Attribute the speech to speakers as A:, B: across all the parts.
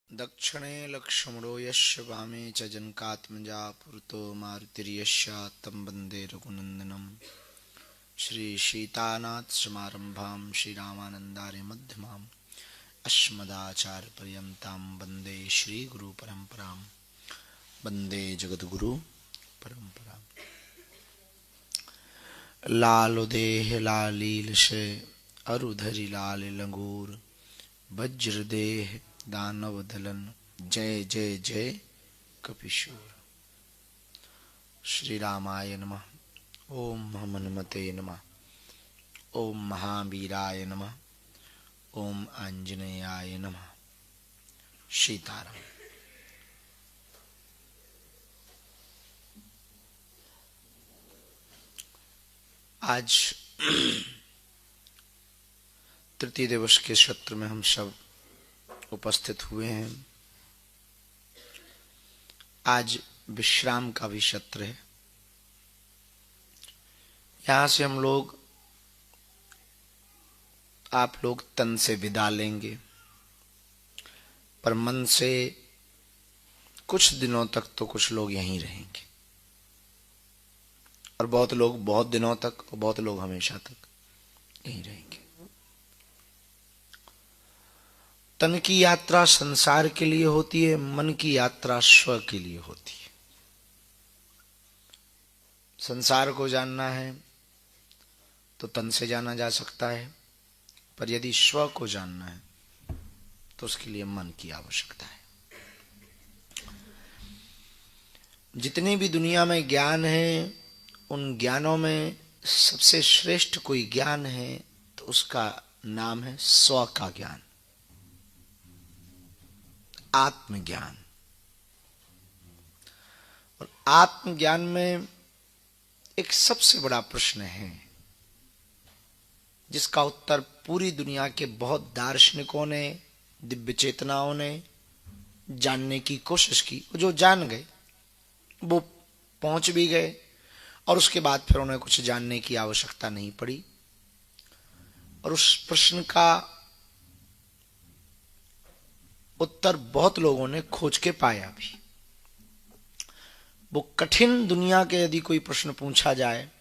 A: दक्षिणे लक्ष्मणो यस्य वामे च जनकात्मजा पुरतो मारुतिर्यस्य तं वन्दे रघुनन्दनम्। श्रीसीतानाथसमारम्भां श्रीरामानन्दार्यमध्यमाम् अस्मदाचार्यपर्यन्तां वन्दे श्रीगुरुपरम्परां वन्दे जगद्गुरुपरम्पराम्। लाल देह लालील से अरुधरि लाल लंगूर वज्र देह दानव दलन जय जय जय कपिशूर। श्री रामाय नमः। ओम हनुमते नमः। ओम महावीराय नमः। ओम आंजनेयाय नमः। सीताराम। आज तृतीय दिवस के सत्र में हम सब उपस्थित हुए हैं। आज विश्राम का भी सत्र है। यहां से हम लोग आप लोग तन से विदा लेंगे, पर मन से कुछ दिनों तक तो कुछ लोग यहीं रहेंगे, और बहुत लोग बहुत दिनों तक और बहुत लोग हमेशा तक यहीं रहेंगे। तन की यात्रा संसार के लिए होती है, मन की यात्रा स्व के लिए होती है। संसार को जानना है तो तन से जाना जा सकता है, पर यदि स्व को जानना है तो उसके लिए मन की आवश्यकता है। जितने भी दुनिया में ज्ञान है, उन ज्ञानों में सबसे श्रेष्ठ कोई ज्ञान है तो उसका नाम है स्व का ज्ञान, आत्मज्ञान। और आत्मज्ञान में एक सबसे बड़ा प्रश्न है जिसका उत्तर पूरी दुनिया के बहुत दार्शनिकों ने, दिव्य चेतनाओं ने जानने की कोशिश की। जो जान गए वो पहुंच भी गए, और उसके बाद फिर उन्हें कुछ जानने की आवश्यकता नहीं पड़ी। और उस प्रश्न का उत्तर बहुत लोगों ने खोज के पाया भी। वो कठिन दुनिया के यदि कोई प्रश्न पूछा जाए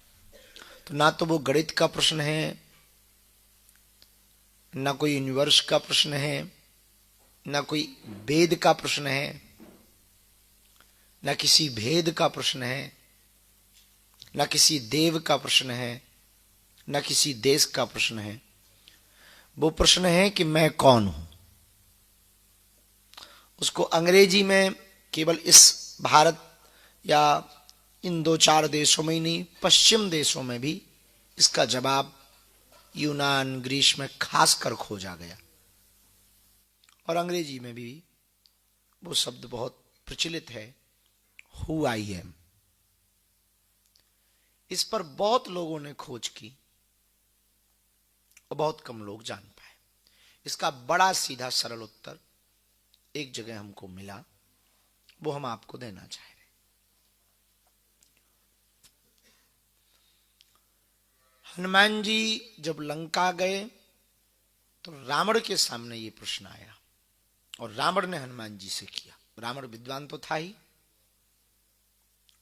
A: तो ना तो वो गणित का प्रश्न है, ना कोई यूनिवर्स का प्रश्न है, ना कोई वेद का प्रश्न है, ना किसी भेद का प्रश्न है, ना किसी देव का प्रश्न है, ना किसी देश का प्रश्न है। वो प्रश्न है कि मैं कौन हूं। उसको अंग्रेजी में केवल इस भारत या इन दो चार देशों में ही नहीं, पश्चिम देशों में भी इसका जवाब यूनान, ग्रीस में खासकर खोजा गया। और अंग्रेजी में भी वो शब्द बहुत प्रचलित है, हु आई एम। इस पर बहुत लोगों ने खोज की और बहुत कम लोग जान पाए। इसका बड़ा सीधा सरल उत्तर एक जगह हमको मिला, वो हम आपको देना चाह रहे हैं। हनुमान जी जब लंका गए तो रावण के सामने ये प्रश्न आया, और रावण ने हनुमान जी से किया। रावण विद्वान तो था ही,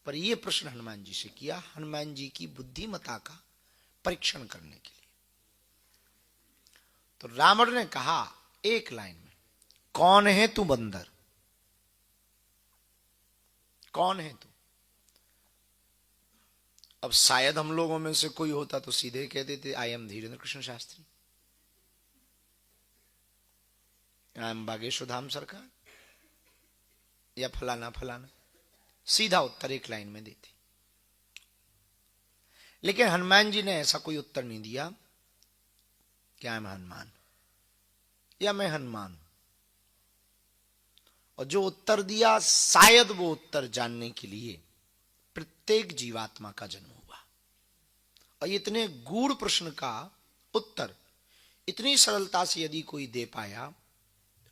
A: पर यह प्रश्न हनुमान जी से किया, हनुमान जी की बुद्धिमत्ता का परीक्षण करने के लिए। तो रावण ने कहा एक लाइन में, कौन है तू बंदर, कौन है तू। अब शायद हम लोगों में से कोई होता तो सीधे कह देते, I am Dhirendra Krishna Shastri, I am Bageshwar Dham Sarkar, या फलाना फलाना। सीधा उत्तर एक लाइन में देती। लेकिन हनुमान जी ने ऐसा कोई उत्तर नहीं दिया कि आई एम हनुमान या मैं हनुमान। और जो उत्तर दिया, शायद वो उत्तर जानने के लिए प्रत्येक जीवात्मा का जन्म हुआ। और इतने गूढ़ प्रश्न का उत्तर इतनी सरलता से यदि कोई दे पाया,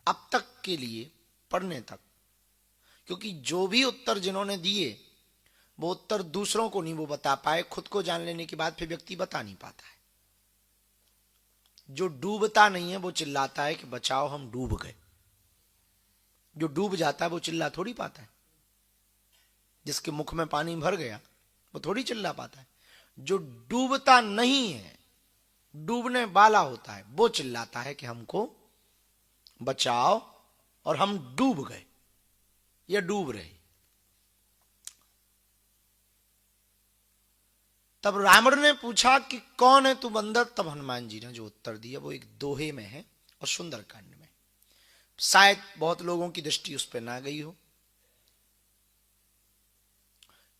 A: अब तक के लिए पढ़ने तक, क्योंकि जो भी उत्तर जिन्होंने दिए वो उत्तर दूसरों को नहीं वो बता पाए, खुद को जान लेने के बाद फिर व्यक्ति बता नहीं पाता है। जो डूबता नहीं है वो चिल्लाता है कि बचाओ हम डूब गए। जो डूब जाता है वो चिल्ला थोड़ी पाता है। जिसके मुख में पानी भर गया वो थोड़ी चिल्ला पाता है। जो डूबता नहीं है, डूबने वाला होता है, वो चिल्लाता है कि हमको बचाओ और हम डूब गए या डूब रहे। तब रावण ने पूछा कि कौन है तू बंदर। तब हनुमान जी ने जो उत्तर दिया वो एक दोहे में है और सुंदर कांड में। शायद बहुत लोगों की दृष्टि उस पर ना गई हो,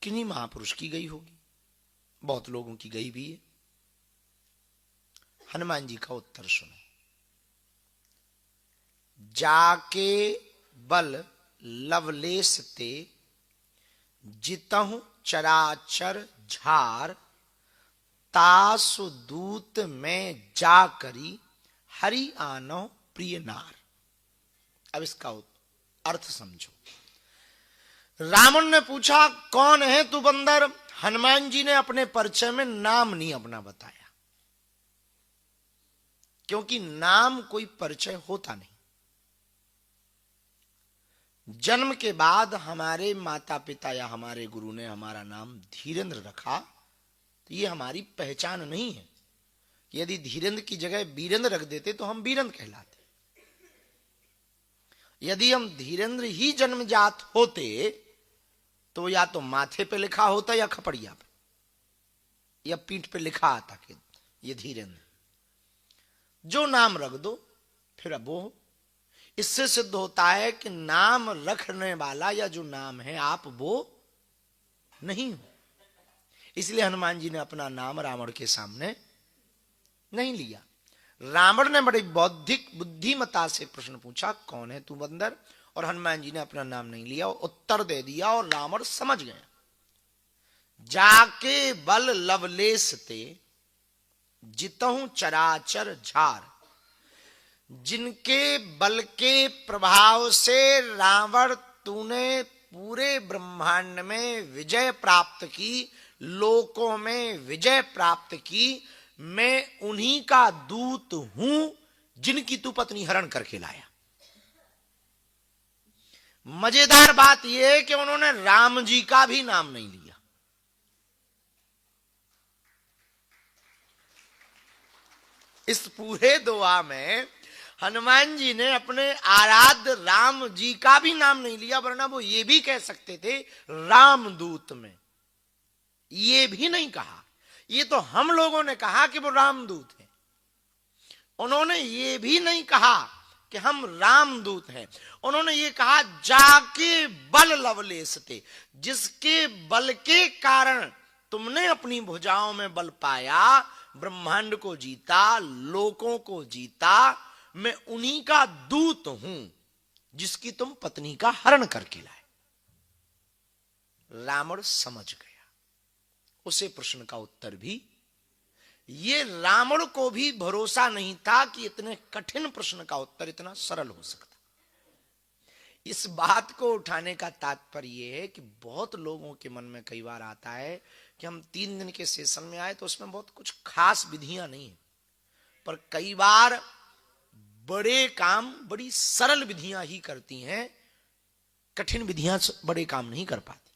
A: किन्हीं महापुरुष की गई होगी, बहुत लोगों की गई भी है। हनुमान जी का उत्तर सुनो। जाके बल लवलेश ते जितहु चराचर झार तासु दूत में जा करी हरि आनो प्रिय नार। अब इसका अर्थ समझो। रावण ने पूछा कौन है तू बंदर। हनुमान जी ने अपने परिचय में नाम नहीं अपना बताया, क्योंकि नाम कोई परिचय होता नहीं। जन्म के बाद हमारे माता पिता या हमारे गुरु ने हमारा नाम धीरेन्द्र रखा तो ये हमारी पहचान नहीं है। यदि धीरेन्द्र की जगह वीरेंद्र रख देते तो हम वीरेंद्र कहलाते। यदि हम धीरेन्द्र ही जन्मजात होते तो या तो माथे पे लिखा होता या खपड़िया पे या पीठ पे लिखा आता कि ये धीरेन्द्र। जो नाम रख दो फिर अब वो। इससे सिद्ध होता है कि नाम रखने वाला या जो नाम है आप वो नहीं हो। इसलिए हनुमान जी ने अपना नाम रावण के सामने नहीं लिया। रावण ने बड़ी बौद्धिक बुद्धिमता से प्रश्न पूछा कौन है तू बंदर, और हनुमान जी ने अपना नाम नहीं लिया, उत्तर दे दिया और रावण समझ गया। जाके बल लवलेश ते जितहु चराचर झार। जिनके बल के प्रभाव से रावण तूने पूरे ब्रह्मांड में विजय प्राप्त की, लोकों में विजय प्राप्त की, मैं उन्हीं का दूत हूं जिनकी तू पत्नी हरण करके लाया। मजेदार बात यह है कि उन्होंने राम जी का भी नाम नहीं लिया। इस पूरे दुआ में हनुमान जी ने अपने आराध्य राम जी का भी नाम नहीं लिया, वरना वो ये भी कह सकते थे रामदूत में। ये भी नहीं कहा। ये तो हम लोगों ने कहा कि वो रामदूत है। उन्होंने ये भी नहीं कहा कि हम रामदूत हैं। उन्होंने ये कहा जाके बल लवलेश थे। जिसके बल के कारण तुमने अपनी भुजाओं में बल पाया, ब्रह्मांड को जीता, लोकों को जीता, मैं उन्हीं का दूत हूं जिसकी तुम पत्नी का हरण करके लाए। रावण समझ गया। उसे प्रश्न का उत्तर भी, ये रावण को भी भरोसा नहीं था कि इतने कठिन प्रश्न का उत्तर इतना सरल हो सकता। इस बात को उठाने का तात्पर्य यह है कि बहुत लोगों के मन में कई बार आता है कि हम 3 दिन के सेशन में आए तो उसमें बहुत कुछ खास विधियां नहीं है, पर कई बार बड़े काम बड़ी सरल विधियां ही करती हैं, कठिन विधियां बड़े काम नहीं कर पाती।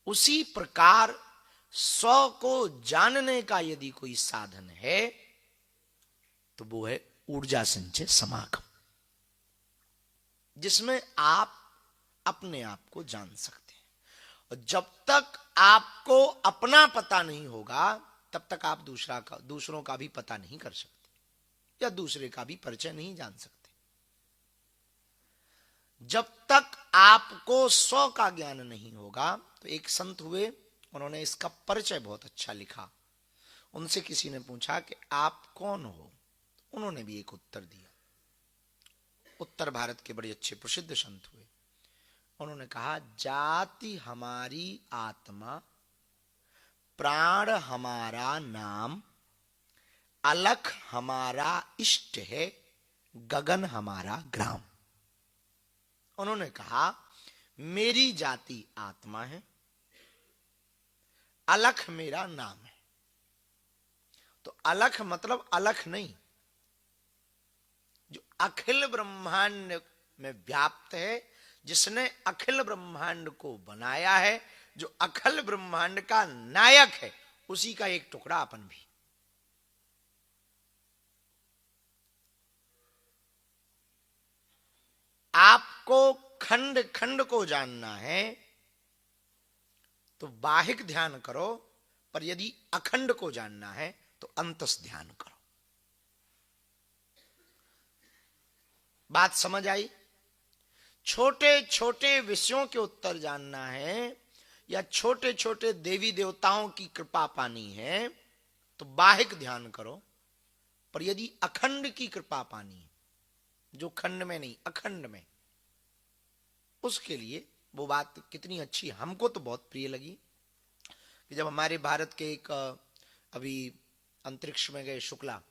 A: उसी प्रकार स्व को जानने का यदि कोई साधन है तो वो है ऊर्जा संचय समागम, जिसमें आप अपने आप को जान सकते हैं। और जब तक आपको अपना पता नहीं होगा तब तक आप दूसरों का भी पता नहीं कर सकते या दूसरे का भी परिचय नहीं जान सकते। जब तक आपको स्व का ज्ञान नहीं होगा। तो एक संत हुए, उन्होंने इसका परिचय बहुत अच्छा लिखा। उनसे किसी ने पूछा कि आप कौन हो, उन्होंने भी एक उत्तर दिया। उत्तर भारत के बड़े अच्छे प्रसिद्ध संत हुए। उन्होंने कहा जाति हमारी आत्मा, प्राण हमारा नाम, अलख हमारा इष्ट है, गगन हमारा ग्राम। उन्होंने कहा मेरी जाति आत्मा है, अलख मेरा नाम है। तो अलख मतलब अलख नहीं, जो अखिल ब्रह्मांड में व्याप्त है, जिसने अखिल ब्रह्मांड को बनाया है, जो अखिल ब्रह्मांड का नायक है, उसी का एक टुकड़ा अपन भी। आपको खंड खंड को जानना है तो बाहिक ध्यान करो, पर यदि अखंड को जानना है तो अंतस ध्यान करो। बात समझ आई? छोटे छोटे विषयों के उत्तर जानना है या छोटे छोटे देवी देवताओं की कृपा पानी है तो बाहिक ध्यान करो, पर यदि अखंड की कृपा पानी है, जो खंड में नहीं अखंड में, उसके लिए वो बात कितनी अच्छी, हमको तो बहुत प्रिय लगी कि जब हमारे भारत के एक अभी अंतरिक्ष में गए शुक्ला,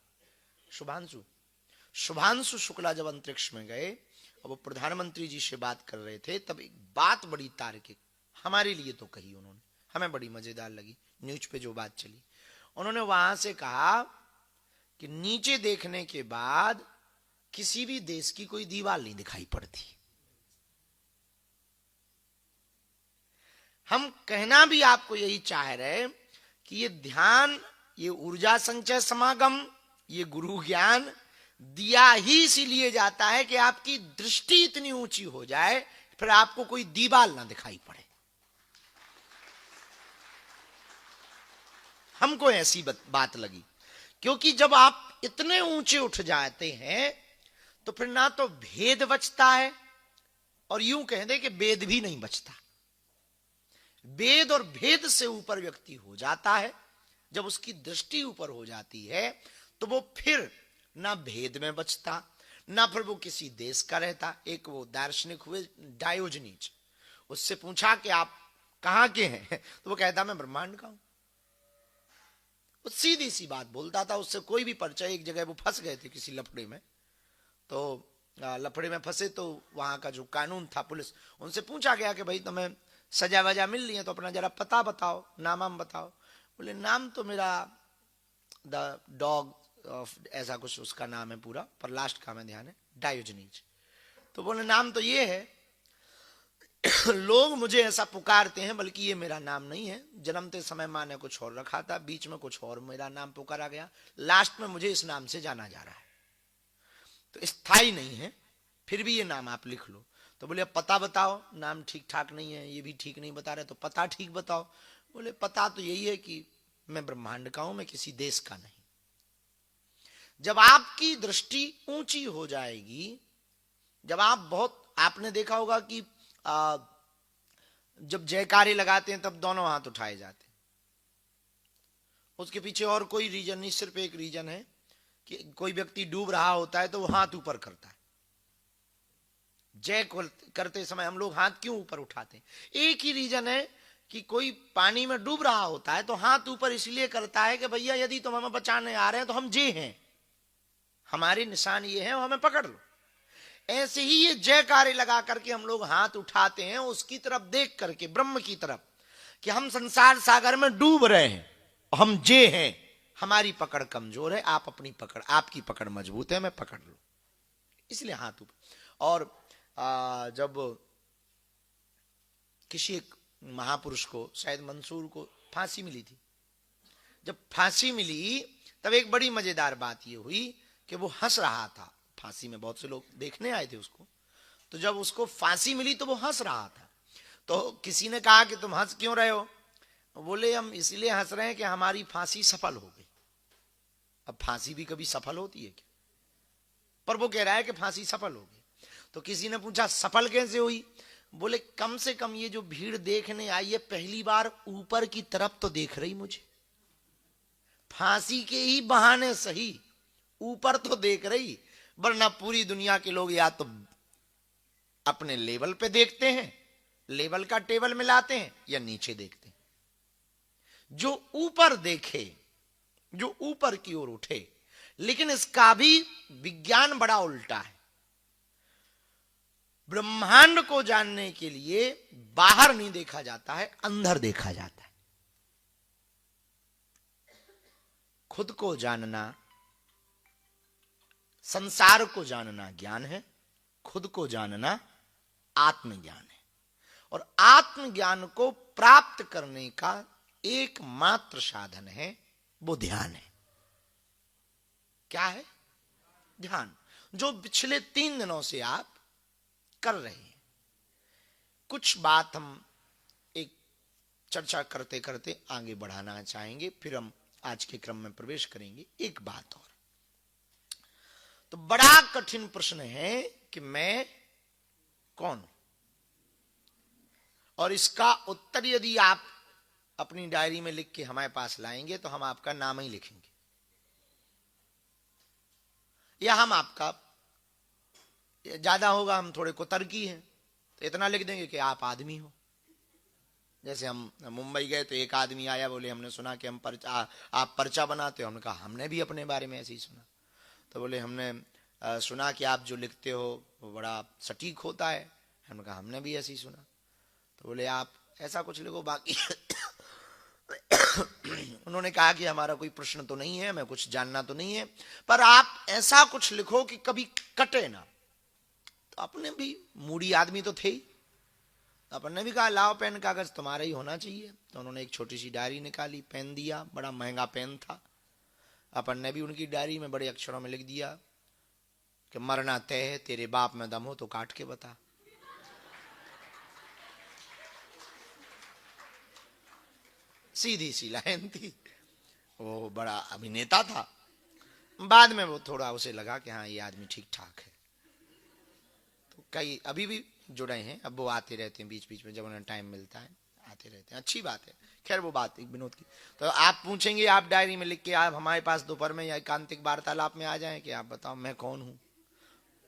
A: शुभांशु शुक्ला जब अंतरिक्ष में गए और वो प्रधानमंत्री जी से बात कर रहे थे, तब एक बात बड़ी तार्किक हमारे लिए तो कही उन्होंने, हमें बड़ी मजेदार लगी, न्यूज पे जो बात चली। उन्होंने वहां से कहा कि नीचे देखने के बाद किसी भी देश की कोई दीवार नहीं दिखाई पड़ती। हम कहना भी आपको यही चाह रहे कि ये ध्यान, ये ऊर्जा संचय समागम, ये गुरु ज्ञान दिया ही इसीलिए जाता है कि आपकी दृष्टि इतनी ऊंची हो जाए फिर आपको कोई दीवार ना दिखाई पड़े। हमको ऐसी बात लगी, क्योंकि जब आप इतने ऊंचे उठ जाते हैं तो फिर ना तो भेद बचता है, और यूं कह दे कि वेद भी नहीं बचता। वेद और भेद से ऊपर व्यक्ति हो जाता है, जब उसकी दृष्टि ऊपर हो जाती है तो वो फिर ना भेद में बचता, ना फिर वो किसी देश का रहता। एक वो दार्शनिक हुए डायोजनीज, उससे पूछा कि आप कहां के हैं, तो वो कहता मैं ब्रह्मांड का हूं। वो सीधी सी बात बोलता था, उससे कोई भी परिचय। एक जगह वो फंस गए थे किसी लफड़े में, तो लफड़े में फंसे तो वहां का जो कानून था, पुलिस, उनसे पूछा गया कि भाई तुम्हें सजा वजा मिल रही है तो अपना जरा पता बताओ, नाम बताओ। बोले नाम तो मेरा द डॉग ऐसा कुछ उसका नाम है पूरा, पर लास्ट का हमें ध्यान है, डायोजनीज। तो बोले नाम तो ये है, लोग मुझे ऐसा पुकारते हैं, बल्कि ये मेरा नाम नहीं है, जन्मते समय माँ ने कुछ और रखा था, बीच में कुछ और मेरा नाम पुकारा गया, लास्ट में मुझे इस नाम से जाना जा रहा है, तो स्थायी नहीं है, फिर भी ये नाम आप लिख लो। तो बोले पता बताओ, नाम ठीक ठाक नहीं है, ये भी ठीक नहीं बता रहे, तो पता ठीक बताओ। बोले पता तो यही है कि मैं ब्रह्मांड का हूं, मैं किसी देश का नहीं। जब आपकी दृष्टि ऊंची हो जाएगी, जब आप बहुत, आपने देखा होगा कि जब जयकारे लगाते हैं तब दोनों हाथ उठाए जाते हैं, उसके पीछे और कोई रीजन नहीं, सिर्फ एक रीजन है कि कोई व्यक्ति डूब रहा होता है तो वो हाथ ऊपर करता है। जय करते समय हम लोग हाथ क्यों ऊपर उठाते हैं? एक ही रीजन है कि कोई पानी में डूब रहा होता है तो हाथ ऊपर इसलिए करता है कि भैया यदि तुम हमें बचाने आ रहे हैं तो हम जे हैं, हमारे निशान ये हैं, हमें पकड़ लो। ऐसे ही ये जयकारे लगा करके हम लोग हाथ उठाते हैं उसकी तरफ देख करके, ब्रह्म की तरफ, कि हम संसार सागर में डूब रहे हैं, हम जे हैं, हमारी पकड़ कमजोर है, आप अपनी पकड़, आपकी पकड़ मजबूत है, मैं पकड़ लो, इसलिए हाथ ऊपर। और जब किसी एक महापुरुष को, शायद मंसूर को फांसी मिली थी, जब फांसी मिली तब एक बड़ी मजेदार बात यह हुई कि वो हंस रहा था, फांसी में बहुत से लोग देखने आए थे उसको, तो जब उसको फांसी मिली तो वो हंस रहा था। तो किसी ने कहा कि तुम हंस क्यों रहे हो? बोले हम इसलिए हंस रहे हैं कि हमारी फांसी सफल हो गई। अब फांसी भी कभी सफल होती है क्या? पर वो कह रहा है कि फांसी सफल हो गई। तो किसी ने पूछा सफल कैसे हुई? बोले कम से कम ये जो भीड़ देखने आई है पहली बार ऊपर की तरफ तो देख रही मुझे, फांसी के ही बहाने सही ऊपर तो देख रही, वरना पूरी दुनिया के लोग या तो अपने लेवल पे देखते हैं, लेवल का टेबल मिलाते हैं, या नीचे देखते हैं। जो ऊपर देखे, जो ऊपर की ओर उठे। लेकिन इसका भी विज्ञान बड़ा उल्टा है। ब्रह्मांड को जानने के लिए बाहर नहीं देखा जाता है, अंदर देखा जाता है। खुद को जानना संसार को जानना ज्ञान है, खुद को जानना आत्मज्ञान है। और आत्मज्ञान को प्राप्त करने का एकमात्र साधन है, वो ध्यान है। क्या है? ध्यान, जो पिछले 3 दिनों से आप कर रहे हैं। कुछ बात हम एक चर्चा करते करते आगे बढ़ाना चाहेंगे, फिर हम आज के क्रम में प्रवेश करेंगे। एक बात और, तो बड़ा कठिन प्रश्न है कि मैं कौन हूं, और इसका उत्तर यदि आप अपनी डायरी में लिख के हमारे पास लाएंगे तो हम आपका नाम ही लिखेंगे, या हम आपका, ज्यादा होगा हम थोड़े कुतर्की हैं तो इतना लिख देंगे कि आप आदमी हो। जैसे हम मुंबई गए तो एक आदमी आया, बोले हमने सुना कि हम आप पर्चा बनाते हो। हमने कहा हमने भी अपने बारे में ऐसे ही सुना। तो बोले हमने सुना कि आप जो लिखते हो वो बड़ा सटीक होता है। हमने कहा हमने भी ऐसे ही सुना। तो बोले आप ऐसा कुछ लिखो, बाकी उन्होंने कहा कि हमारा कोई प्रश्न तो नहीं है, हमें कुछ जानना तो नहीं है, पर आप ऐसा कुछ लिखो कि कभी कटे ना। तो अपने भी मूडी आदमी तो थे ही, अपन ने भी कहा लाओ पेन कागज, तुम्हारा ही होना चाहिए। तो उन्होंने एक छोटी सी डायरी निकाली, पेन दिया, बड़ा महंगा पेन था। अपन ने भी उनकी डायरी में बड़े अक्षरों में लिख दिया कि मरना तय है, तेरे बाप में दम हो तो काट के बता। सीधी सी लाइन थी। वो बड़ा अभिनेता था। बाद में वो थोड़ा उसे लगा कि हाँ ये आदमी ठीक ठाक है, तो कई अभी भी जुड़े हैं। अब वो आते रहते हैं बीच बीच में, जब उन्हें टाइम मिलता है आते रहते हैं, अच्छी बात है। खैर वो बात एक विनोद की। तो आप पूछेंगे, आप डायरी में लिख के आप हमारे पास दोपहर में या एकांतिक वार्तालाप में आ जाएं कि आप बताओ मैं कौन हूं,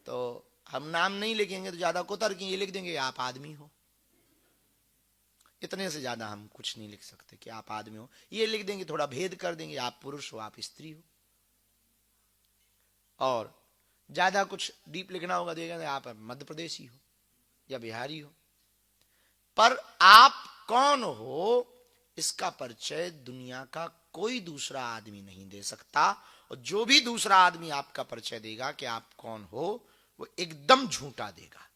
A: तो हम नाम नहीं लिखेंगे तो ज्यादा कुतर की ये लिख देंगे आप आदमी हो। इतने से ज्यादा हम कुछ नहीं लिख सकते कि आप आदमी हो, ये लिख देंगे, थोड़ा भेद कर देंगे, आप पुरुष हो आप स्त्री हो। और ज्यादा कुछ डीप लिखना होगा देखेंगे आप मध्य प्रदेशी हो या बिहारी हो। पर आप कौन हो इसका परिचय दुनिया का कोई दूसरा आदमी नहीं दे सकता। और जो भी दूसरा आदमी आपका परिचय देगा कि आप कौन हो, वो एकदम झूठा देगा।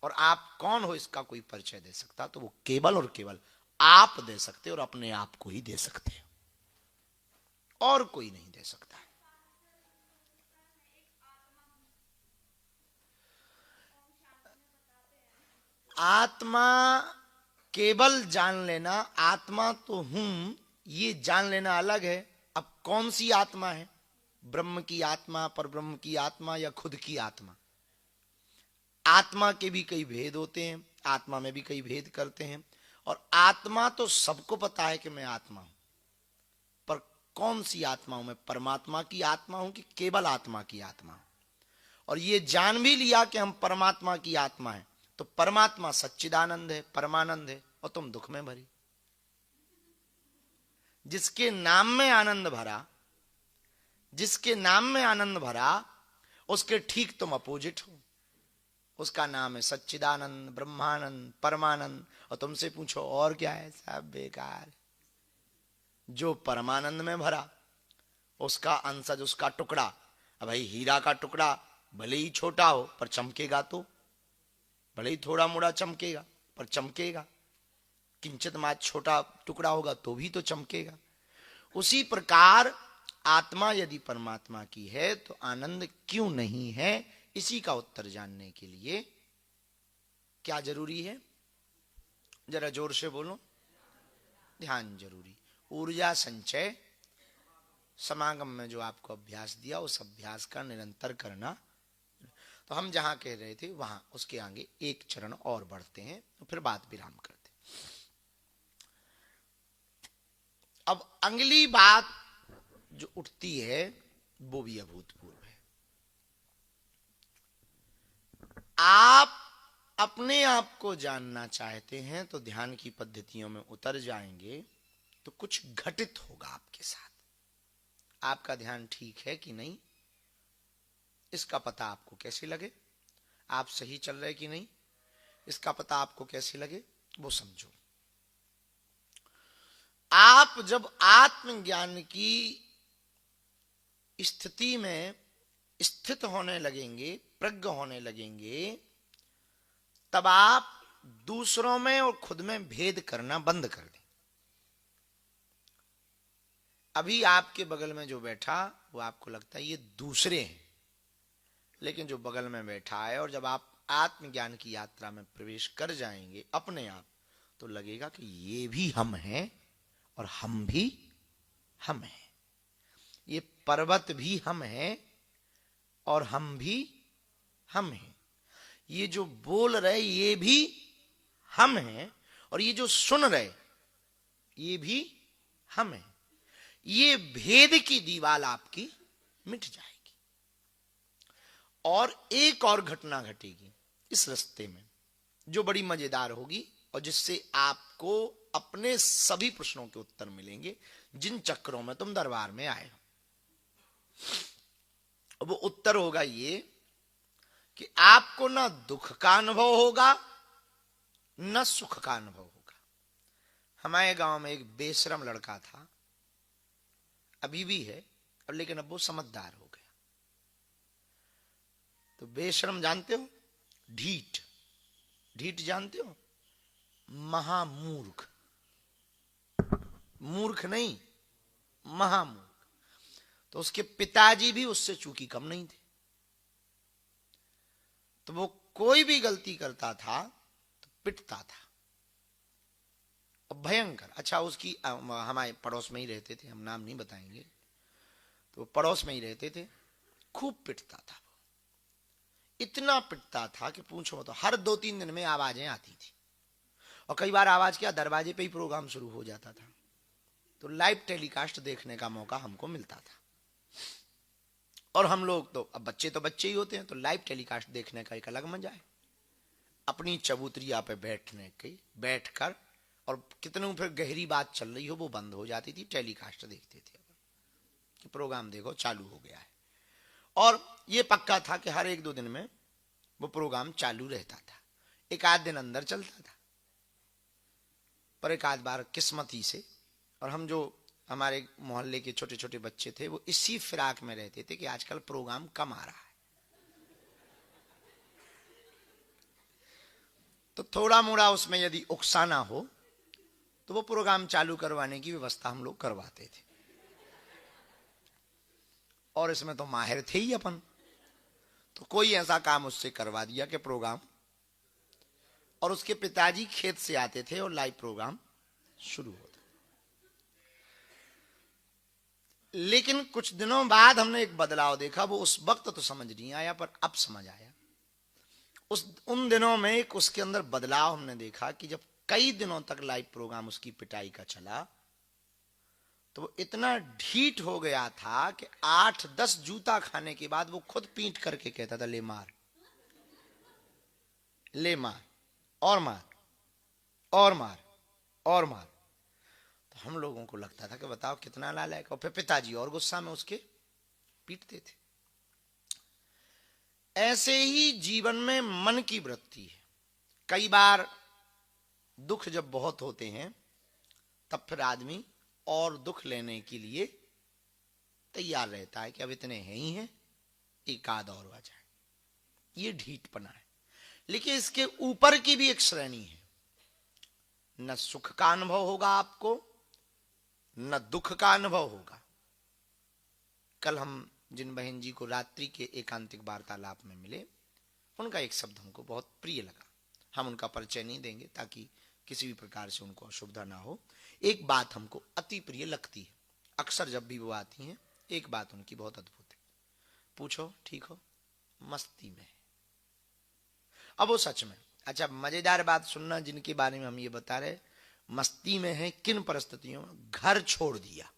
A: और आप कौन हो इसका कोई परिचय दे सकता तो वो केवल और केवल आप दे सकते, और अपने आप को ही दे सकते, और कोई नहीं दे सकता। आत्मा केवल जान लेना, आत्मा तो हूं ये जान लेना अलग है। अब कौन सी आत्मा है, ब्रह्म की आत्मा, पर ब्रह्म की आत्मा, या खुद की आत्मा। आत्मा के भी कई भेद होते हैं, आत्मा में भी कई भेद करते हैं। और आत्मा तो सबको पता है कि मैं आत्मा हूं, पर कौन सी आत्मा हूं मैं, परमात्मा की आत्मा हूं कि केवल आत्मा की आत्मा हूं। और ये जान भी लिया कि हम परमात्मा की आत्मा है, तो परमात्मा सच्चिदानंद है, परमानंद है, और तुम दुख में भरी। जिसके नाम में आनंद भरा, जिसके नाम में आनंद भरा, उसके ठीक तुम अपोजिट हो। उसका नाम है सच्चिदानंद, ब्रह्मानंद, परमानंद, और तुमसे पूछो और क्या है, सब बेकार। जो परमानंद में भरा, उसका अंशज, उसका टुकड़ा। अब भाई हीरा का टुकड़ा भले ही छोटा हो पर चमकेगा, तो भले ही थोड़ा मोड़ा चमकेगा पर चमकेगा। किंचित मात्र छोटा टुकड़ा होगा तो भी तो चमकेगा। उसी प्रकार आत्मा यदि परमात्मा की है तो आनंद क्यों नहीं है, इसी का उत्तर जानने के लिए क्या जरूरी है, जरा जोर से बोलो। ध्यान जरूरी। ऊर्जा संचय, समागम में जो आपको अभ्यास दिया उस अभ्यास का निरंतर करना। तो हम जहां कह रहे थे वहां उसके आगे एक चरण और बढ़ते हैं, तो फिर बात विराम करते। अब अगली बात जो उठती है वो भी अभूतपूर्व है। आप अपने आप को जानना चाहते हैं तो ध्यान की पद्धतियों में उतर जाएंगे तो कुछ घटित होगा आपके साथ। आपका ध्यान ठीक है कि नहीं, इसका पता आपको कैसे लगे। आप सही चल रहे कि नहीं, इसका पता आपको कैसे लगे, वो समझो। आप जब आत्मज्ञान की स्थिति में स्थित होने लगेंगे, प्रज्ञ होने लगेंगे, तब आप दूसरों में और खुद में भेद करना बंद कर दें। अभी आपके बगल में जो बैठा वो आपको लगता है ये दूसरे हैं, लेकिन जो बगल में बैठा है, और जब आप आत्मज्ञान की यात्रा में प्रवेश कर जाएंगे अपने आप, तो लगेगा कि ये भी हम हैं और हम भी हम हैं, ये पर्वत भी हम हैं और हम भी हम हैं, ये जो बोल रहे ये भी हम हैं और ये जो सुन रहे ये भी हम हैं। ये भेद की दीवार आपकी मिट जाएगी और एक और घटना घटेगी इस रास्ते में जो बड़ी मजेदार होगी और जिससे आपको अपने सभी प्रश्नों के उत्तर मिलेंगे जिन चक्रों में तुम दरबार में आए हो। वो उत्तर होगा ये कि आपको ना दुख का अनुभव होगा न सुख का अनुभव होगा। हमारे गांव में एक बेशरम लड़का था, अभी भी है, और लेकिन अब वो समझदार हो गया। तो बेशरम जानते हो? ढीठ, ढीठ जानते हो? महामूर्ख, मूर्ख नहीं, महामूर्ख। तो उसके पिताजी भी उससे चूंकि कम नहीं थे, तो वो कोई भी गलती करता था तो पिटता था, भयंकर। अच्छा, उसकी हमारे पड़ोस में ही रहते थे, हम नाम नहीं बताएंगे, तो पड़ोस में ही रहते थे, खूब पिटता था वो, इतना पिटता था कि पूछो तो। हर 2-3 दिन में आवाजें आती थी और कई बार आवाज क्या, दरवाजे पे ही प्रोग्राम शुरू हो जाता था, तो लाइव टेलीकास्ट देखने का मौका हमको मिलता था। और हम लोग तो अब बच्चे ही होते हैं, तो लाइव टेलीकास्ट देखने का एक अलग मजा है। अपनी चबूतरिया पे बैठकर, और कितनों फिर गहरी बात चल रही हो वो बंद हो जाती थी, टेलीकास्ट देखते थे कि प्रोग्राम देखो चालू हो गया है। और ये पक्का था कि हर 1-2 दिन में वो प्रोग्राम चालू रहता था, एक आध दिन अंदर चलता था, पर एक आध बार किस्मती से। और हम जो हमारे मोहल्ले के छोटे छोटे बच्चे थे वो इसी फिराक में रहते थे कि आजकल प्रोग्राम कम आ रहा है, तो थोड़ा मोड़ा उसमें यदि उकसाना हो तो वो प्रोग्राम चालू करवाने की व्यवस्था हम लोग करवाते थे। और इसमें तो माहिर थे ही अपन, तो कोई ऐसा काम उससे करवा दिया कि प्रोग्राम, और उसके पिताजी खेत से आते थे और लाइव प्रोग्राम शुरू होता। लेकिन कुछ दिनों बाद हमने एक बदलाव देखा, वो उस वक्त तो समझ नहीं आया पर अब समझ आया। उन दिनों में एक उसके अंदर बदलाव हमने देखा कि जब कई दिनों तक लाइव प्रोग्राम उसकी पिटाई का चला तो वो इतना ढीठ हो गया था कि 8-10 जूता खाने के बाद वो खुद पीट करके कहता था, ले मार, ले मार, और मार, और मार, और मार। तो हम लोगों को लगता था कि बताओ कितना नालायक। और फिर पिताजी और गुस्सा में उसके पीटते थे। ऐसे ही जीवन में मन की वृत्ति है। कई बार दुख जब बहुत होते हैं तब फिर आदमी और दुख लेने के लिए तैयार रहता है कि अब इतने हैं ही हैं, एक आध और आ जाए। ये ढीठपना है। लेकिन इसके ऊपर की भी एक श्रेणी है, न सुख का अनुभव होगा आपको न दुख का अनुभव होगा। कल हम जिन बहन जी को रात्रि के एकांतिक वार्तालाप में मिले, उनका एक शब्द हमको बहुत प्रिय लगा। हम उनका परिचय नहीं देंगे ताकि किसी भी प्रकार से उनको असुविधा ना हो। एक बात हमको अति प्रिय लगती है, अक्सर जब भी वो आती हैं, एक बात उनकी बहुत अद्भुत है, पूछो ठीक हो, मस्ती में। अब वो सच में, अच्छा मजेदार बात सुनना, जिनके बारे में हम ये बता रहे मस्ती में है, किन परिस्थितियों में, घर छोड़ दिया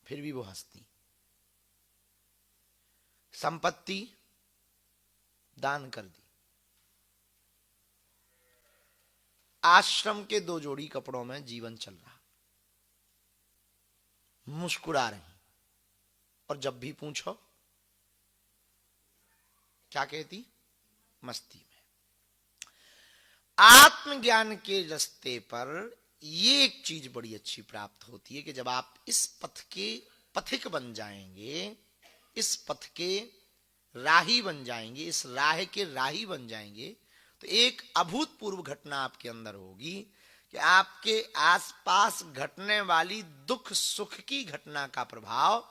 A: फिर भी वो हंसती, संपत्ति दान कर दी, आश्रम के 2 जोड़ी कपड़ों में जीवन चल रहा, मुस्कुरा रही, और जब भी पूछो क्या कहती, मस्ती में। आत्मज्ञान के रास्ते पर ये एक चीज बड़ी अच्छी प्राप्त होती है कि जब आप इस पथ के पथिक बन जाएंगे, इस पथ के राही बन जाएंगे, इस राह के राही बन जाएंगे, तो एक अभूतपूर्व घटना आपके अंदर होगी कि आपके आसपास घटने वाली दुख सुख की घटना का प्रभाव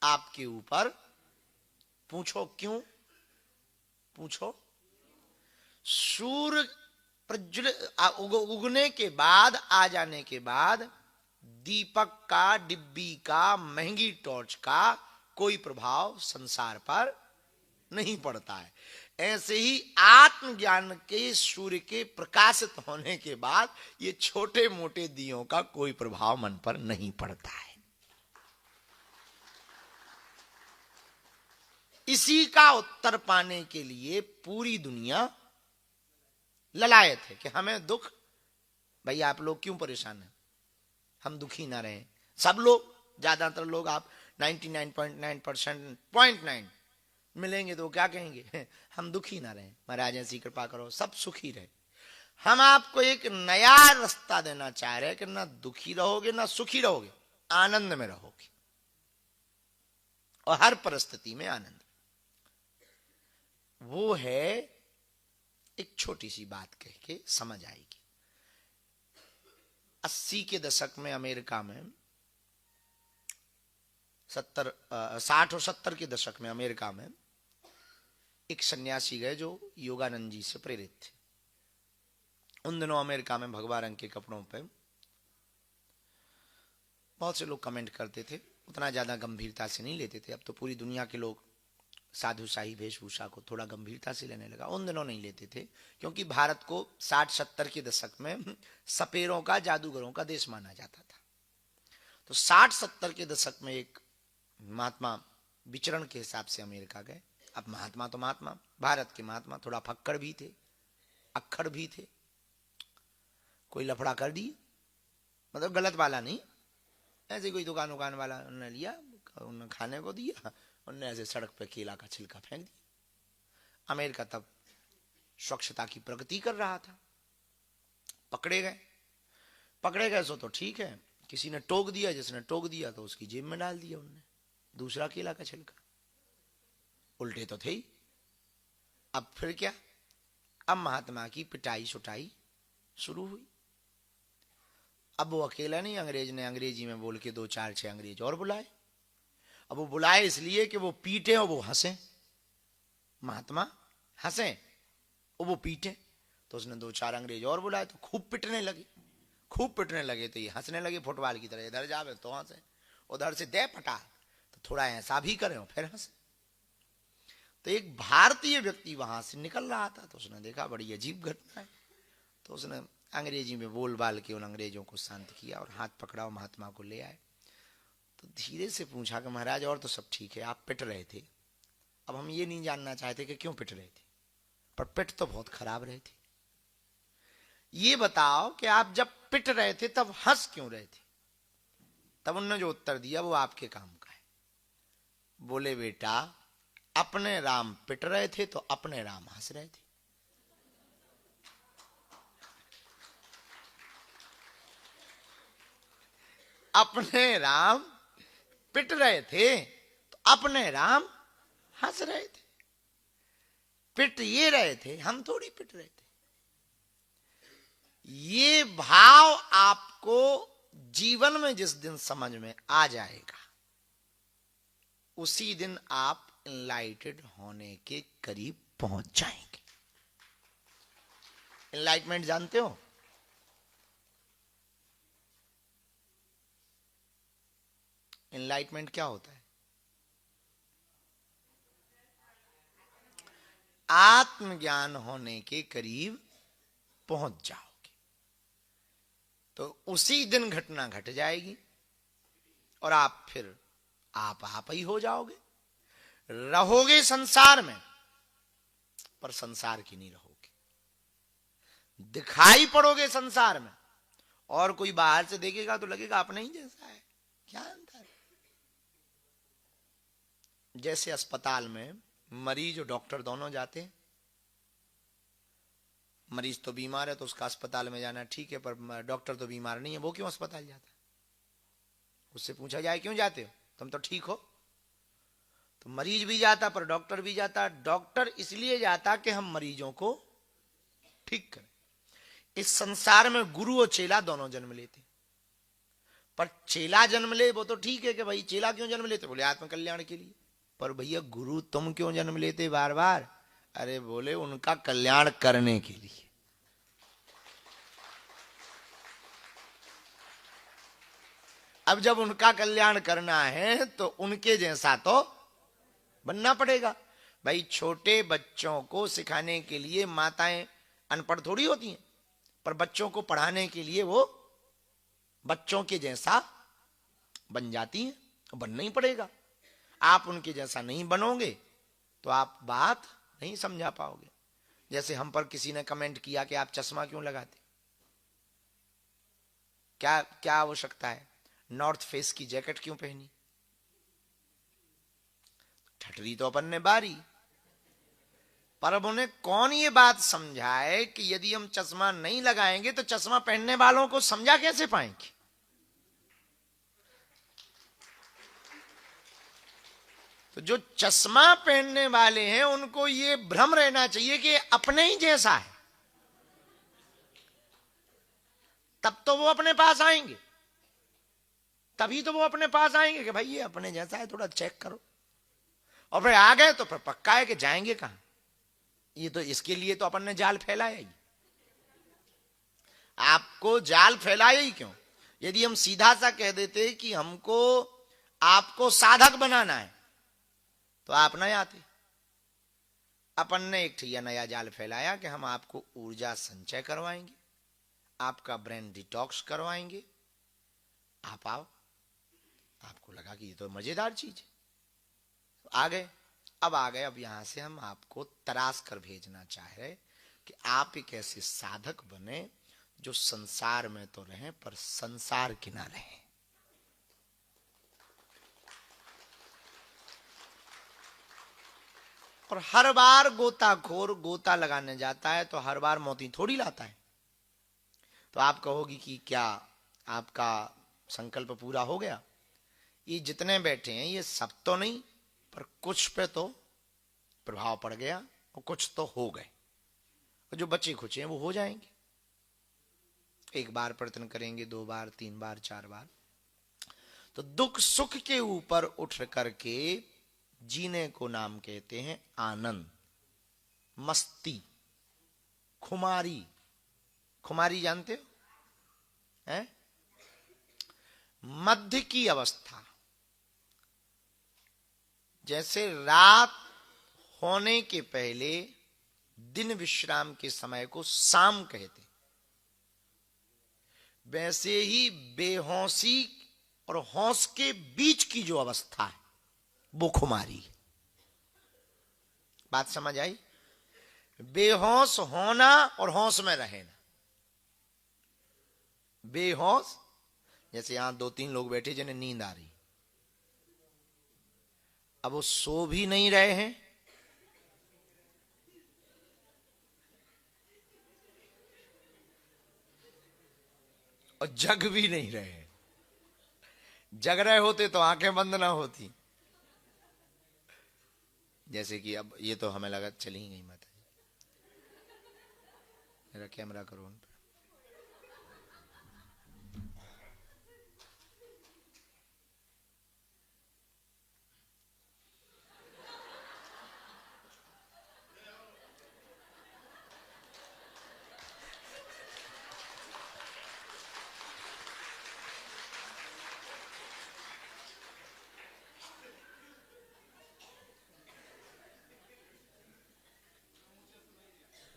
A: आपके ऊपर, पूछो क्यों, पूछो, सूर्य प्रज्वलित उगने के बाद, आ जाने के बाद दीपक का, डिब्बी का, महंगी टॉर्च का कोई प्रभाव संसार पर नहीं पड़ता है। ऐसे ही आत्मज्ञान के सूर्य के प्रकाशित होने के बाद ये छोटे मोटे दियों का कोई प्रभाव मन पर नहीं पड़ता है। इसी का उत्तर पाने के लिए पूरी दुनिया ललायत है कि हमें दुख, भाई आप लोग क्यों परेशान हैं, हम दुखी ना रहें। सब लोग, ज्यादातर लोग, आप 99.9% 0.9 मिलेंगे तो क्या कहेंगे, हम दुखी ना रहें, महाराज ऐसी कृपा करो सब सुखी रहे। हम आपको एक नया रास्ता देना चाह रहे हैं कि ना दुखी रहोगे ना सुखी रहोगे, आनंद में रहोगे, और हर परिस्थिति में आनंद। वो है, एक छोटी सी बात कह के समझ आएगी। 80 के दशक में अमेरिका में, 60 और 70 के दशक में अमेरिका में एक सन्यासी गए जो योगानंद जी से प्रेरित थे। उन दिनों अमेरिका में भगवा रंग के कपड़ों पे बहुत से लोग कमेंट करते थे, उतना ज्यादा गंभीरता से नहीं लेते थे। अब तो पूरी दुनिया के लोग साधुशाही वेशभूषा को थोड़ा गंभीरता से लेने लगा, उन दिनों नहीं लेते थे, क्योंकि भारत को 60-70 के दशक में सपेरों का, जादूगरों का देश माना जाता था। तो 60-70 के दशक में एक महात्मा विचरण के हिसाब से अमेरिका गए। अब महात्मा तो महात्मा, भारत के महात्मा थोड़ा फक्कड़ भी थे, अक्खड़ भी थे। कोई लफड़ा कर दिए, मतलब गलत वाला नहीं, ऐसे कोई दुकान वाला उन्होंने लिया, उन्होंने खाने को दिया, उन्होंने ऐसे सड़क पे केला का छिलका फेंक दिया। अमेरिका तब स्वच्छता की प्रगति कर रहा था। पकड़े गए सो तो ठीक है, किसी ने टोक दिया, जिसने टोक दिया तो उसकी जेब में डाल दिया उन्होंने दूसरा केला का छिलका। उल्टे तो थे ही। अब फिर क्या, अब महात्मा की पिटाई सुटाई शुरू हुई। अब वो अकेला नहीं, अंग्रेज ने अंग्रेजी में बोल के 2-4-6 अंग्रेज और बुलाए। अब वो बुलाए इसलिए कि वो पीटे और वो हंसे, महात्मा हंसे और वो पीटे। तो उसने 2-4 अंग्रेज और बुलाए, तो खूब पिटने लगे। तो ये हंसने लगे फुटबॉल की तरह, इधर जावे तो हंसे, उधर से दे पटा तो थोड़ा ऐसा भी करें और फिर हंसे। तो एक भारतीय व्यक्ति वहां से निकल रहा था, तो उसने देखा बड़ी अजीब घटना है, तो उसने अंग्रेजी में बोल बाल के उन अंग्रेजों को शांत किया और हाथ पकड़ा और महात्मा को ले आए। तो धीरे से पूछा कि महाराज और तो सब ठीक है, आप पिट रहे थे, अब हम ये नहीं जानना चाहते कि क्यों पिट रहे थे, पर पिट तो बहुत खराब रहे थे। ये बताओ कि आप जब पिट रहे थे तब हंस क्यों रहे थे? तब उन्होंने जो उत्तर दिया वो आपके काम का है। बोले बेटा, अपने राम पिट रहे थे तो अपने राम हंस रहे थे। अपने राम पिट रहे थे तो अपने राम हंस रहे थे। पिट ये रहे थे, हम थोड़ी पिट रहे थे। ये भाव आपको जीवन में जिस दिन समझ में आ जाएगा, उसी दिन आप एनलाइटेड होने के करीब पहुंच जाएंगे। एनलाइटमेंट जानते हो? एनलाइटमेंट क्या होता है? आत्मज्ञान होने के करीब पहुंच जाओगे तो उसी दिन घटना घट जाएगी और आप फिर आप ही हो जाओगे। रहोगे संसार में, पर संसार की नहीं रहोगे। दिखाई पड़ोगे संसार में, और कोई बाहर से देखेगा तो लगेगा अपने ही जैसा है। क्या अंतर है? जैसे अस्पताल में मरीज और डॉक्टर दोनों जाते हैं। मरीज तो बीमार है तो उसका अस्पताल में जाना ठीक है, पर डॉक्टर तो बीमार नहीं है, वो क्यों अस्पताल जाता है? उससे पूछा जाए क्यों जाते हो, तुम तो ठीक हो? तो मरीज भी जाता पर डॉक्टर भी जाता। डॉक्टर इसलिए जाता कि हम मरीजों को ठीक करें। इस संसार में गुरु और चेला दोनों जन्म लेते, पर चेला जन्म ले वो तो ठीक है कि भाई चेला क्यों जन्म लेते, बोले आत्म कल्याण के लिए। पर भैया गुरु तुम क्यों जन्म लेते बार बार? अरे बोले उनका कल्याण करने के लिए। अब जब उनका कल्याण करना है तो उनके जैसा तो बनना पड़ेगा। भाई छोटे बच्चों को सिखाने के लिए माताएं अनपढ़ थोड़ी होती हैं, पर बच्चों को पढ़ाने के लिए वो बच्चों के जैसा बन जाती हैं, बनना ही पड़ेगा। आप उनके जैसा नहीं बनोगे तो आप बात नहीं समझा पाओगे। जैसे हम पर किसी ने कमेंट किया कि आप चश्मा क्यों लगाते, क्या क्या आवश्यकता है, नॉर्थ फेस की जैकेट क्यों पहनी, ठटरी तो अपन ने बारी। पर अब उन्हें कौन ये बात समझाए कि यदि हम चश्मा नहीं लगाएंगे तो चश्मा पहनने वालों को समझा कैसे पाएंगे? तो जो चश्मा पहनने वाले हैं उनको ये भ्रम रहना चाहिए कि अपने ही जैसा है, तब तो वो अपने पास आएंगे, तभी तो वो अपने पास आएंगे कि भाई ये अपने जैसा है, थोड़ा चेक करो। और फिर आ गए तो फिर पक्का है कि जाएंगे कहां। ये तो इसके लिए तो अपन ने जाल फैलाया ही। आपको जाल फैलाया ही क्यों? यदि हम सीधा सा कह देते कि हमको आपको साधक बनाना है तो आप नहीं आते। अपन ने एक ठिया नया जाल फैलाया कि हम आपको ऊर्जा संचय करवाएंगे, आपका ब्रेन डिटॉक्स करवाएंगे। आप आओ, आपको लगा कि ये तो मजेदार चीज है, आ गए। अब आ गए, अब यहां से हम आपको तराश कर भेजना चाह रहे कि आप एक ऐसे साधक बने जो संसार में तो रहें पर संसार की ना रहें। और हर बार गोताखोर गोता लगाने जाता है तो हर बार मोती थोड़ी लाता है। तो आप कहोगी कि क्या आपका संकल्प पूरा हो गया? ये जितने बैठे हैं ये सब तो नहीं, पर कुछ पे तो प्रभाव पड़ गया और कुछ तो हो गए, और जो बचे खुचे हैं वो हो जाएंगे। एक बार प्रयत्न करेंगे, 2 बार, 3 बार, 4 बार, तो दुख सुख के ऊपर उठ करके जीने को नाम कहते हैं आनंद, मस्ती, खुमारी। खुमारी जानते हो? हैं? मध्य की अवस्था। जैसे रात होने के पहले दिन विश्राम के समय को शाम कहते, वैसे ही बेहोशी और होश के बीच की जो अवस्था है वो खुमारी। बात समझ आई? बेहोश होना और होश में रहना। बेहोश, जैसे यहां 2-3 लोग बैठे जिन्हें नींद आ रही, अब वो सो भी नहीं रहे हैं और जग भी नहीं रहे हैं। जग रहे होते तो आंखें बंद ना होती। जैसे कि अब ये तो हमें लगा चली ही गई माता जी, मेरा कैमरा करो उन पे।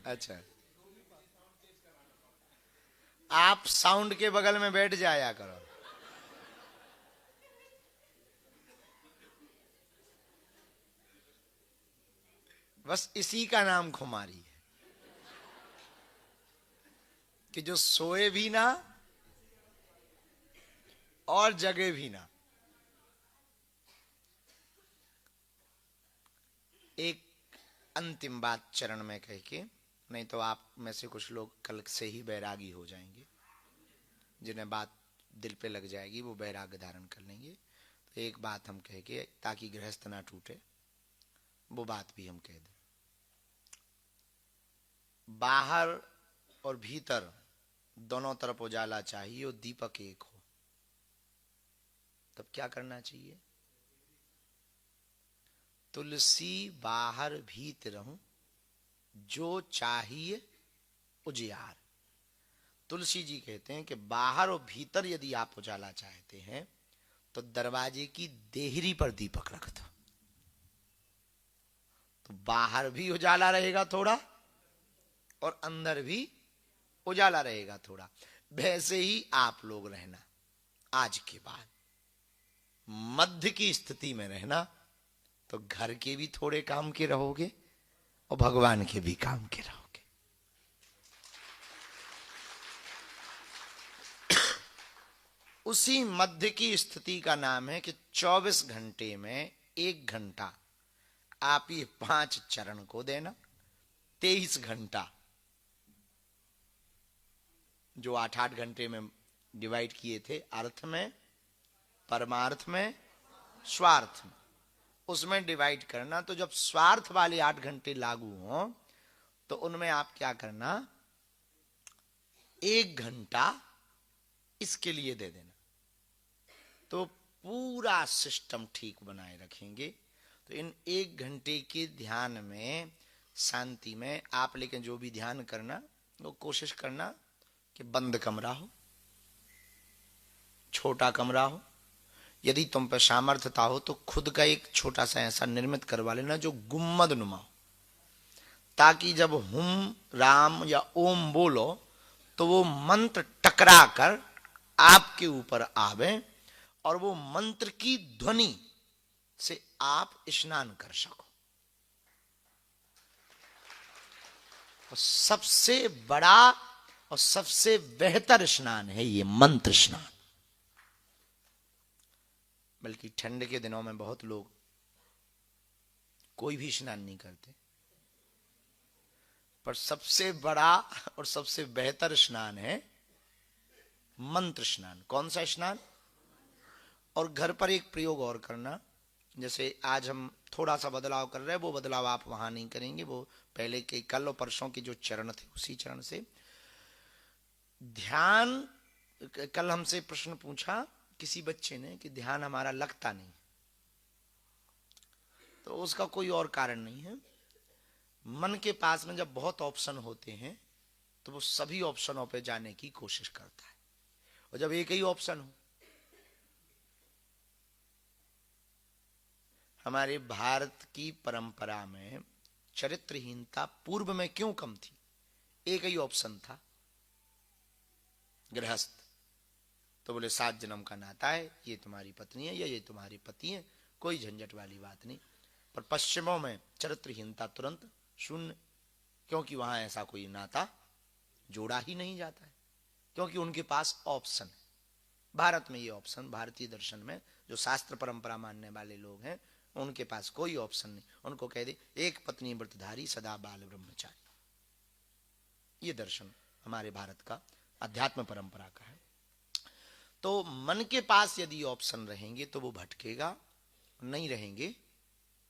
A: अच्छा, आप साउंड के बगल में बैठ जाया करो। बस इसी का नाम खुमारी है कि जो सोए भी ना और जगे भी ना। एक अंतिम बात चरण में कह के, नहीं तो आप में से कुछ लोग कल से ही बैरागी हो जाएंगे, जिन्हें बात दिल पे लग जाएगी वो बैराग धारण कर लेंगे। तो एक बात हम कह के, ताकि गृहस्थ ना टूटे, वो बात भी हम कह दें। बाहर और भीतर दोनों तरफ उजाला चाहिए और दीपक एक हो, तब क्या करना चाहिए? तुलसी बाहर भीतर रहूं, जो चाहिए उजियार। तुलसी जी कहते हैं कि बाहर और भीतर यदि आप उजाला चाहते हैं तो दरवाजे की देहरी पर दीपक रख दो, तो बाहर भी उजाला रहेगा थोड़ा और अंदर भी उजाला रहेगा थोड़ा। वैसे ही आप लोग रहना, आज के बाद मध्य की स्थिति में रहना, तो घर के भी थोड़े काम के रहोगे और भगवान के भी काम के रहोगे। उसी मध्य की स्थिति का नाम है कि 24 घंटे में 1 घंटा आप ये 5 चरण को देना, 23 घंटा जो 8-8 घंटे में डिवाइड किए थे, अर्थ में, परमार्थ में, स्वार्थ में, उसमें डिवाइड करना। तो जब स्वार्थ वाले 8 घंटे लागू हो तो उनमें आप क्या करना, 1 घंटा इसके लिए दे देना, तो पूरा सिस्टम ठीक बनाए रखेंगे। तो इन 1 घंटे के ध्यान में, शांति में आप लेकिन जो भी ध्यान करना वो कोशिश करना कि बंद कमरा हो, छोटा कमरा हो। यदि तुम पर सामर्थ्यता हो तो खुद का एक छोटा सा ऐसा निर्मित करवा लेना जो गुम्मद नुमा हो, ताकि जब हुम राम या ओम बोलो तो वो मंत्र टकरा कर आपके ऊपर आवे और वो मंत्र की ध्वनि से आप स्नान कर सको। और सबसे बड़ा और सबसे बेहतर स्नान है ये मंत्र स्नान। बल्कि ठंड के दिनों में बहुत लोग कोई भी स्नान नहीं करते, पर सबसे बड़ा और सबसे बेहतर स्नान है मंत्र स्नान। कौन सा स्नान? और घर पर एक प्रयोग और करना, जैसे आज हम थोड़ा सा बदलाव कर रहे हैं, वो बदलाव आप वहां नहीं करेंगे, वो पहले के कल और परसों के जो चरण थे उसी चरण से ध्यान। कल हमसे प्रश्न पूछा किसी बच्चे ने कि ध्यान हमारा लगता नहीं, तो उसका कोई और कारण नहीं है। मन के पास में जब बहुत ऑप्शन होते हैं तो वो सभी ऑप्शनों पे जाने की कोशिश करता है, और जब एक ही ऑप्शन हो, हमारे भारत की परंपरा में चरित्रहीनता पूर्व में क्यों कम थी? एक ही ऑप्शन था, गृहस्थ। तो बोले 7 जन्म का नाता है, ये तुम्हारी पत्नी है या ये तुम्हारे पति है, कोई झंझट वाली बात नहीं। पर पश्चिमों में चरित्रहीनता तुरंत शून्य, क्योंकि वहां ऐसा कोई नाता जोड़ा ही नहीं जाता है, क्योंकि उनके पास ऑप्शन है। भारत में ये ऑप्शन, भारतीय दर्शन में जो शास्त्र परंपरा मानने वाले लोग हैं उनके पास कोई ऑप्शन नहीं। उनको कह दे एक पत्नी व्रतधारी सदा बाल ब्रह्मचारी। ये दर्शन हमारे भारत का अध्यात्म परंपरा का है। तो मन के पास यदि ऑप्शन रहेंगे तो वो भटकेगा, नहीं रहेंगे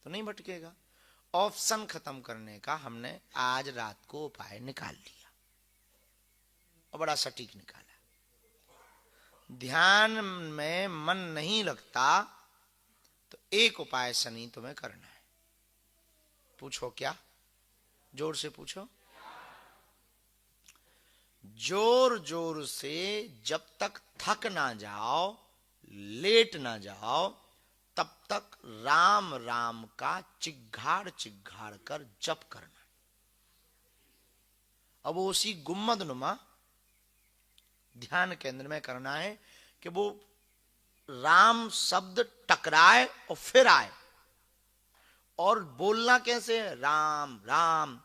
A: तो नहीं भटकेगा। ऑप्शन खत्म करने का हमने आज रात को उपाय निकाल लिया और बड़ा सटीक निकाला। ध्यान में मन नहीं लगता तो एक उपाय शनि तुम्हें करना है। पूछो क्या? जोर से पूछो। जोर जोर से जब तक थक ना जाओ, लेट ना जाओ, तब तक राम राम का चिघाड़ चिघाड़ कर जप करना। अब उसी गुम्मद नुमा ध्यान केंद्र में करना है कि वो राम शब्द टकराए और फिर आए। और बोलना कैसे? राम राम,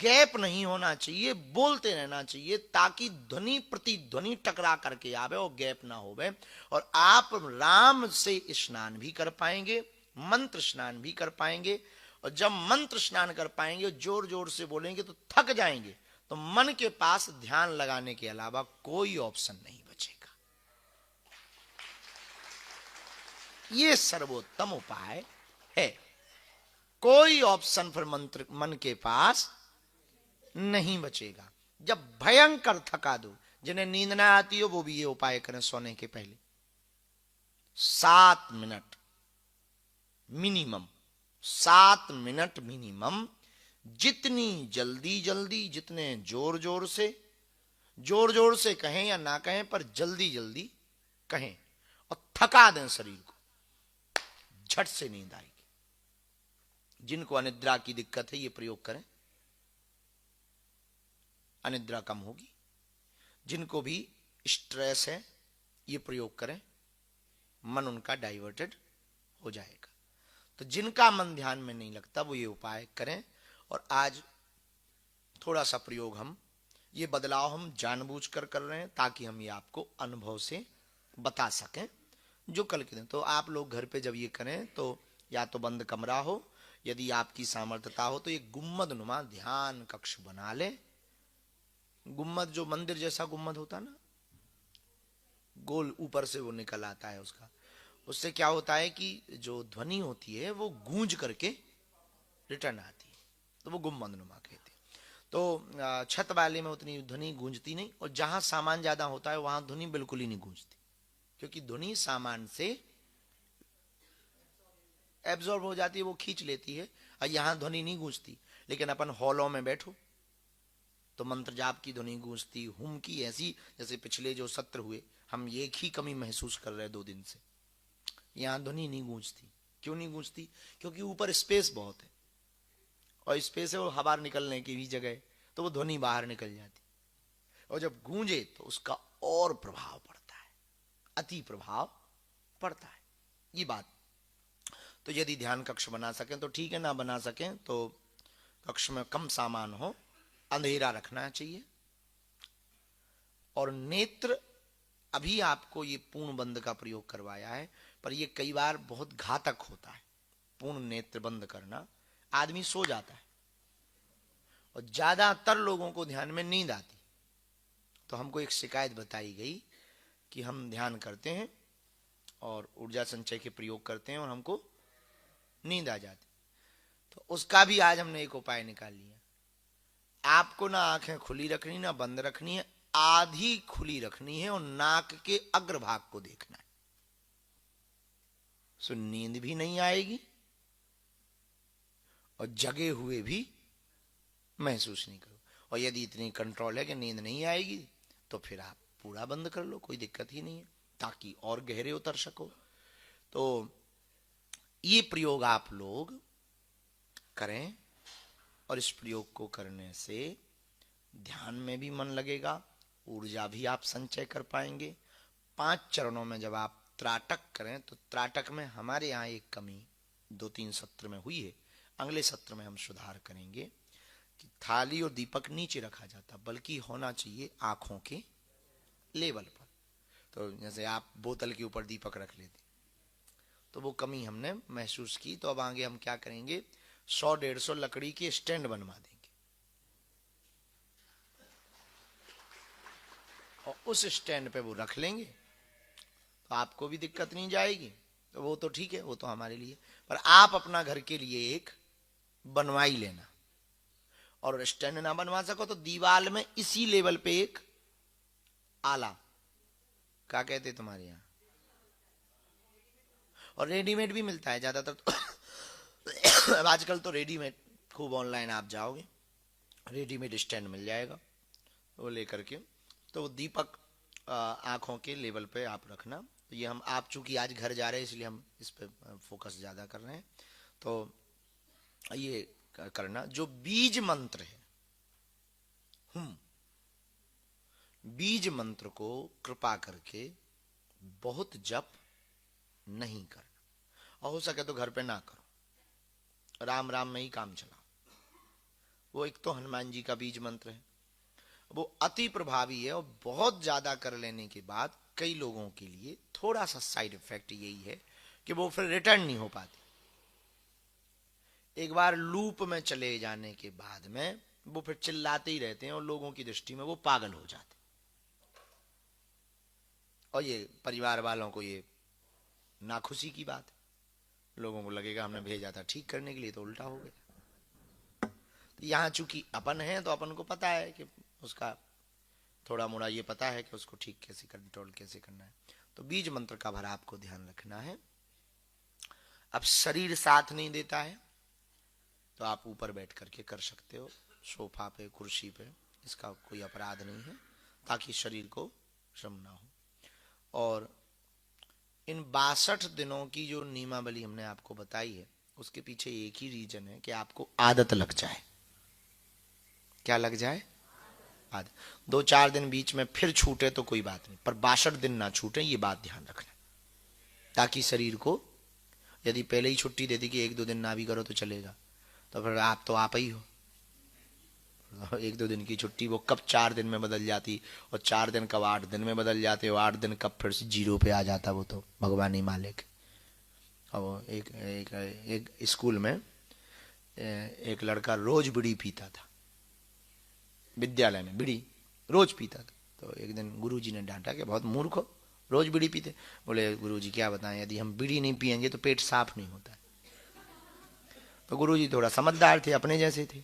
A: गैप नहीं होना चाहिए, बोलते रहना चाहिए ताकि ध्वनि प्रतिध्वनि टकरा करके आवे और गैप ना होवे। और आप राम से स्नान भी कर पाएंगे, मंत्र स्नान भी कर पाएंगे। और जब मंत्र स्नान कर पाएंगे, जोर जोर से बोलेंगे तो थक जाएंगे, तो मन के पास ध्यान लगाने के अलावा कोई ऑप्शन नहीं बचेगा। ये सर्वोत्तम उपाय है। कोई ऑप्शन फिर मंत्र मन के पास नहीं बचेगा। जब भयंकर थका दो, जिन्हें नींद ना आती हो वो भी ये उपाय करें सोने के पहले 7 मिनट मिनिमम, 7 मिनट मिनिमम, जितनी जल्दी जल्दी, जितने जोर जोर से, जोर जोर से कहें या ना कहें पर जल्दी जल्दी कहें और थका दें शरीर को, झट से नींद आएगी। जिनको अनिद्रा की दिक्कत है ये प्रयोग करें, अनिद्रा कम होगी। जिनको भी स्ट्रेस है ये प्रयोग करें, मन उनका डाइवर्टेड हो जाएगा। तो जिनका मन ध्यान में नहीं लगता वो ये उपाय करें। और आज थोड़ा सा प्रयोग हम, ये बदलाव हम जानबूझकर कर रहे हैं ताकि हम ये आपको अनुभव से बता सकें जो कल के दिन। तो आप लोग घर पे जब ये करें तो या तो बंद कमरा हो, यदि आपकी सामर्थ्यता हो तो एक गुम्मद नुमा ध्यान कक्ष बना ले। गुम्मद जो मंदिर जैसा गुम्मद होता ना, गोल ऊपर से वो निकल आता है उसका, उससे क्या होता है कि जो ध्वनि होती है वो गूंज करके रिटर्न आती है, तो वो गुम्मद नुमा कहते हैं। तो छत वाले में उतनी ध्वनि गूंजती नहीं, और जहां सामान ज्यादा होता है वहां ध्वनि बिल्कुल ही नहीं गूंजती, क्योंकि ध्वनि सामान से एब्जॉर्ब हो जाती है, वो खींच लेती है, और यहां ध्वनि नहीं गूंजती। लेकिन अपन हॉलों में बैठो तो मंत्र जाप की ध्वनि गूंजती, हुम की ऐसी, जैसे पिछले जो सत्र हुए हम एक ही कमी महसूस कर रहे 2 दिन से, यहां ध्वनि नहीं गूंजती। क्यों नहीं गूंजती? क्योंकि ऊपर स्पेस बहुत है, और स्पेस है वो हवा निकलने की भी जगह है, तो वो ध्वनि बाहर निकल जाती, और जब गूंजे तो उसका और प्रभाव पड़ता है, अति प्रभाव पड़ता है। ये बात। तो यदि ध्यान कक्ष बना सकें तो ठीक है, ना बना सकें तो कक्ष में कम सामान हो, अंधेरा रखना चाहिए। और नेत्र, अभी आपको ये पूर्ण बंद का प्रयोग करवाया है, पर ये कई बार बहुत घातक होता है। पूर्ण नेत्र बंद करना, आदमी सो जाता है और ज्यादातर लोगों को ध्यान में नींद आती। तो हमको एक शिकायत बताई गई कि हम ध्यान करते हैं और ऊर्जा संचय के प्रयोग करते हैं और हमको नींद आ जाती। तो उसका भी आज हमने एक उपाय निकाल लिया। आपको ना आंखें खुली रखनी ना बंद रखनी है, आधी खुली रखनी है और नाक के अग्रभाग को देखना है। सो नींद भी नहीं आएगी और जगे हुए भी महसूस नहीं करो। और यदि इतनी कंट्रोल है कि नींद नहीं आएगी तो फिर आप पूरा बंद कर लो, कोई दिक्कत ही नहीं है, ताकि और गहरे उतर सको। तो ये प्रयोग आप लोग करें, और इस प्रयोग को करने से ध्यान में भी मन लगेगा, ऊर्जा भी आप संचय कर पाएंगे। 5 चरणों में जब आप त्राटक करें, तो त्राटक में हमारे यहाँ एक कमी 2-3 सत्र में हुई है, अगले सत्र में हम सुधार करेंगे कि थाली और दीपक नीचे रखा जाता, बल्कि होना चाहिए आंखों के लेवल पर। तो जैसे आप बोतल के ऊपर दीपक रख लेते, तो वो कमी हमने महसूस की। तो अब आगे हम क्या करेंगे, 100-150 लकड़ी के स्टैंड बनवा देंगे, और उस स्टैंड पे वो रख लेंगे, तो आपको भी दिक्कत नहीं जाएगी। तो वो तो ठीक है, वो तो हमारे लिए, पर आप अपना घर के लिए एक बनवा ही लेना। और स्टैंड ना बनवा सको तो दीवार में इसी लेवल पे एक आला, क्या कहते तुम्हारे यहाँ, और रेडीमेड भी मिलता है ज्यादातर तो आजकल तो रेडीमेड खूब, ऑनलाइन आप जाओगे रेडीमेड स्टैंड मिल जाएगा, वो लेकर के तो दीपक आंखों के लेवल पे आप रखना। तो ये हम, आप चूंकि आज घर जा रहे हैं इसलिए हम इस पे फोकस ज्यादा कर रहे हैं। तो ये करना, जो बीज मंत्र है बीज मंत्र को कृपा करके बहुत जप नहीं करना, और हो सके तो घर पे ना करो, राम राम में ही काम चलाओ। वो एक तो हनुमान जी का बीज मंत्र है, वो अति प्रभावी है, और बहुत ज्यादा कर लेने के बाद कई लोगों के लिए थोड़ा सा साइड इफेक्ट यही है कि वो फिर रिटर्न नहीं हो पाती। एक बार लूप में चले जाने के बाद में वो फिर चिल्लाते ही रहते हैं, और लोगों की दृष्टि में वो पागल हो जाते, और ये परिवार वालों को ये नाखुशी की बात है। लोगों को लगेगा हमने भेजा था ठीक करने के लिए, तो उल्टा हो गया। तो यहाँ चूंकि अपन है तो अपन को पता है कि उसका थोड़ा मोड़ा ये पता है कि उसको ठीक कैसे कंट्रोल कैसे करना है। तो बीज मंत्र का भरा आपको ध्यान रखना है। अब शरीर साथ नहीं देता है तो आप ऊपर बैठ करके कर सकते हो, सोफा पे कुर्सी पे, इसका कोई अपराध नहीं है, ताकि शरीर को श्रम ना हो। और इन 62 दिनों की जो नियमावली हमने आपको बताई है, उसके पीछे एक ही रीजन है कि आपको आदत लग जाए। क्या लग जाए? आदत। 2-4 दिन बीच में फिर छूटे तो कोई बात नहीं, पर 62 दिन ना छूटे, ये बात ध्यान रखना, ताकि शरीर को, यदि पहले ही छुट्टी दे दी कि 1-2 दिन ना भी करो तो चलेगा, तो फिर आप तो आप ही हो। 1-2 दिन की छुट्टी वो कब 4 दिन में बदल जाती, और 4 दिन कब 8 दिन में बदल जाते, और 8 दिन कब फिर से 0 पे आ जाता, वो तो भगवान ही मालिक। और एक स्कूल में एक लड़का रोज बीड़ी पीता था, विद्यालय में बीड़ी रोज पीता था। तो एक दिन गुरुजी ने डांटा कि बहुत मूर्ख हो, रोज बीड़ी पीते। बोले गुरुजी क्या बताएं, यदि हम बीड़ी नहीं पियेंगे तो पेट साफ नहीं होता है। तो गुरुजी थोड़ा समझदार थे, अपने जैसे थे,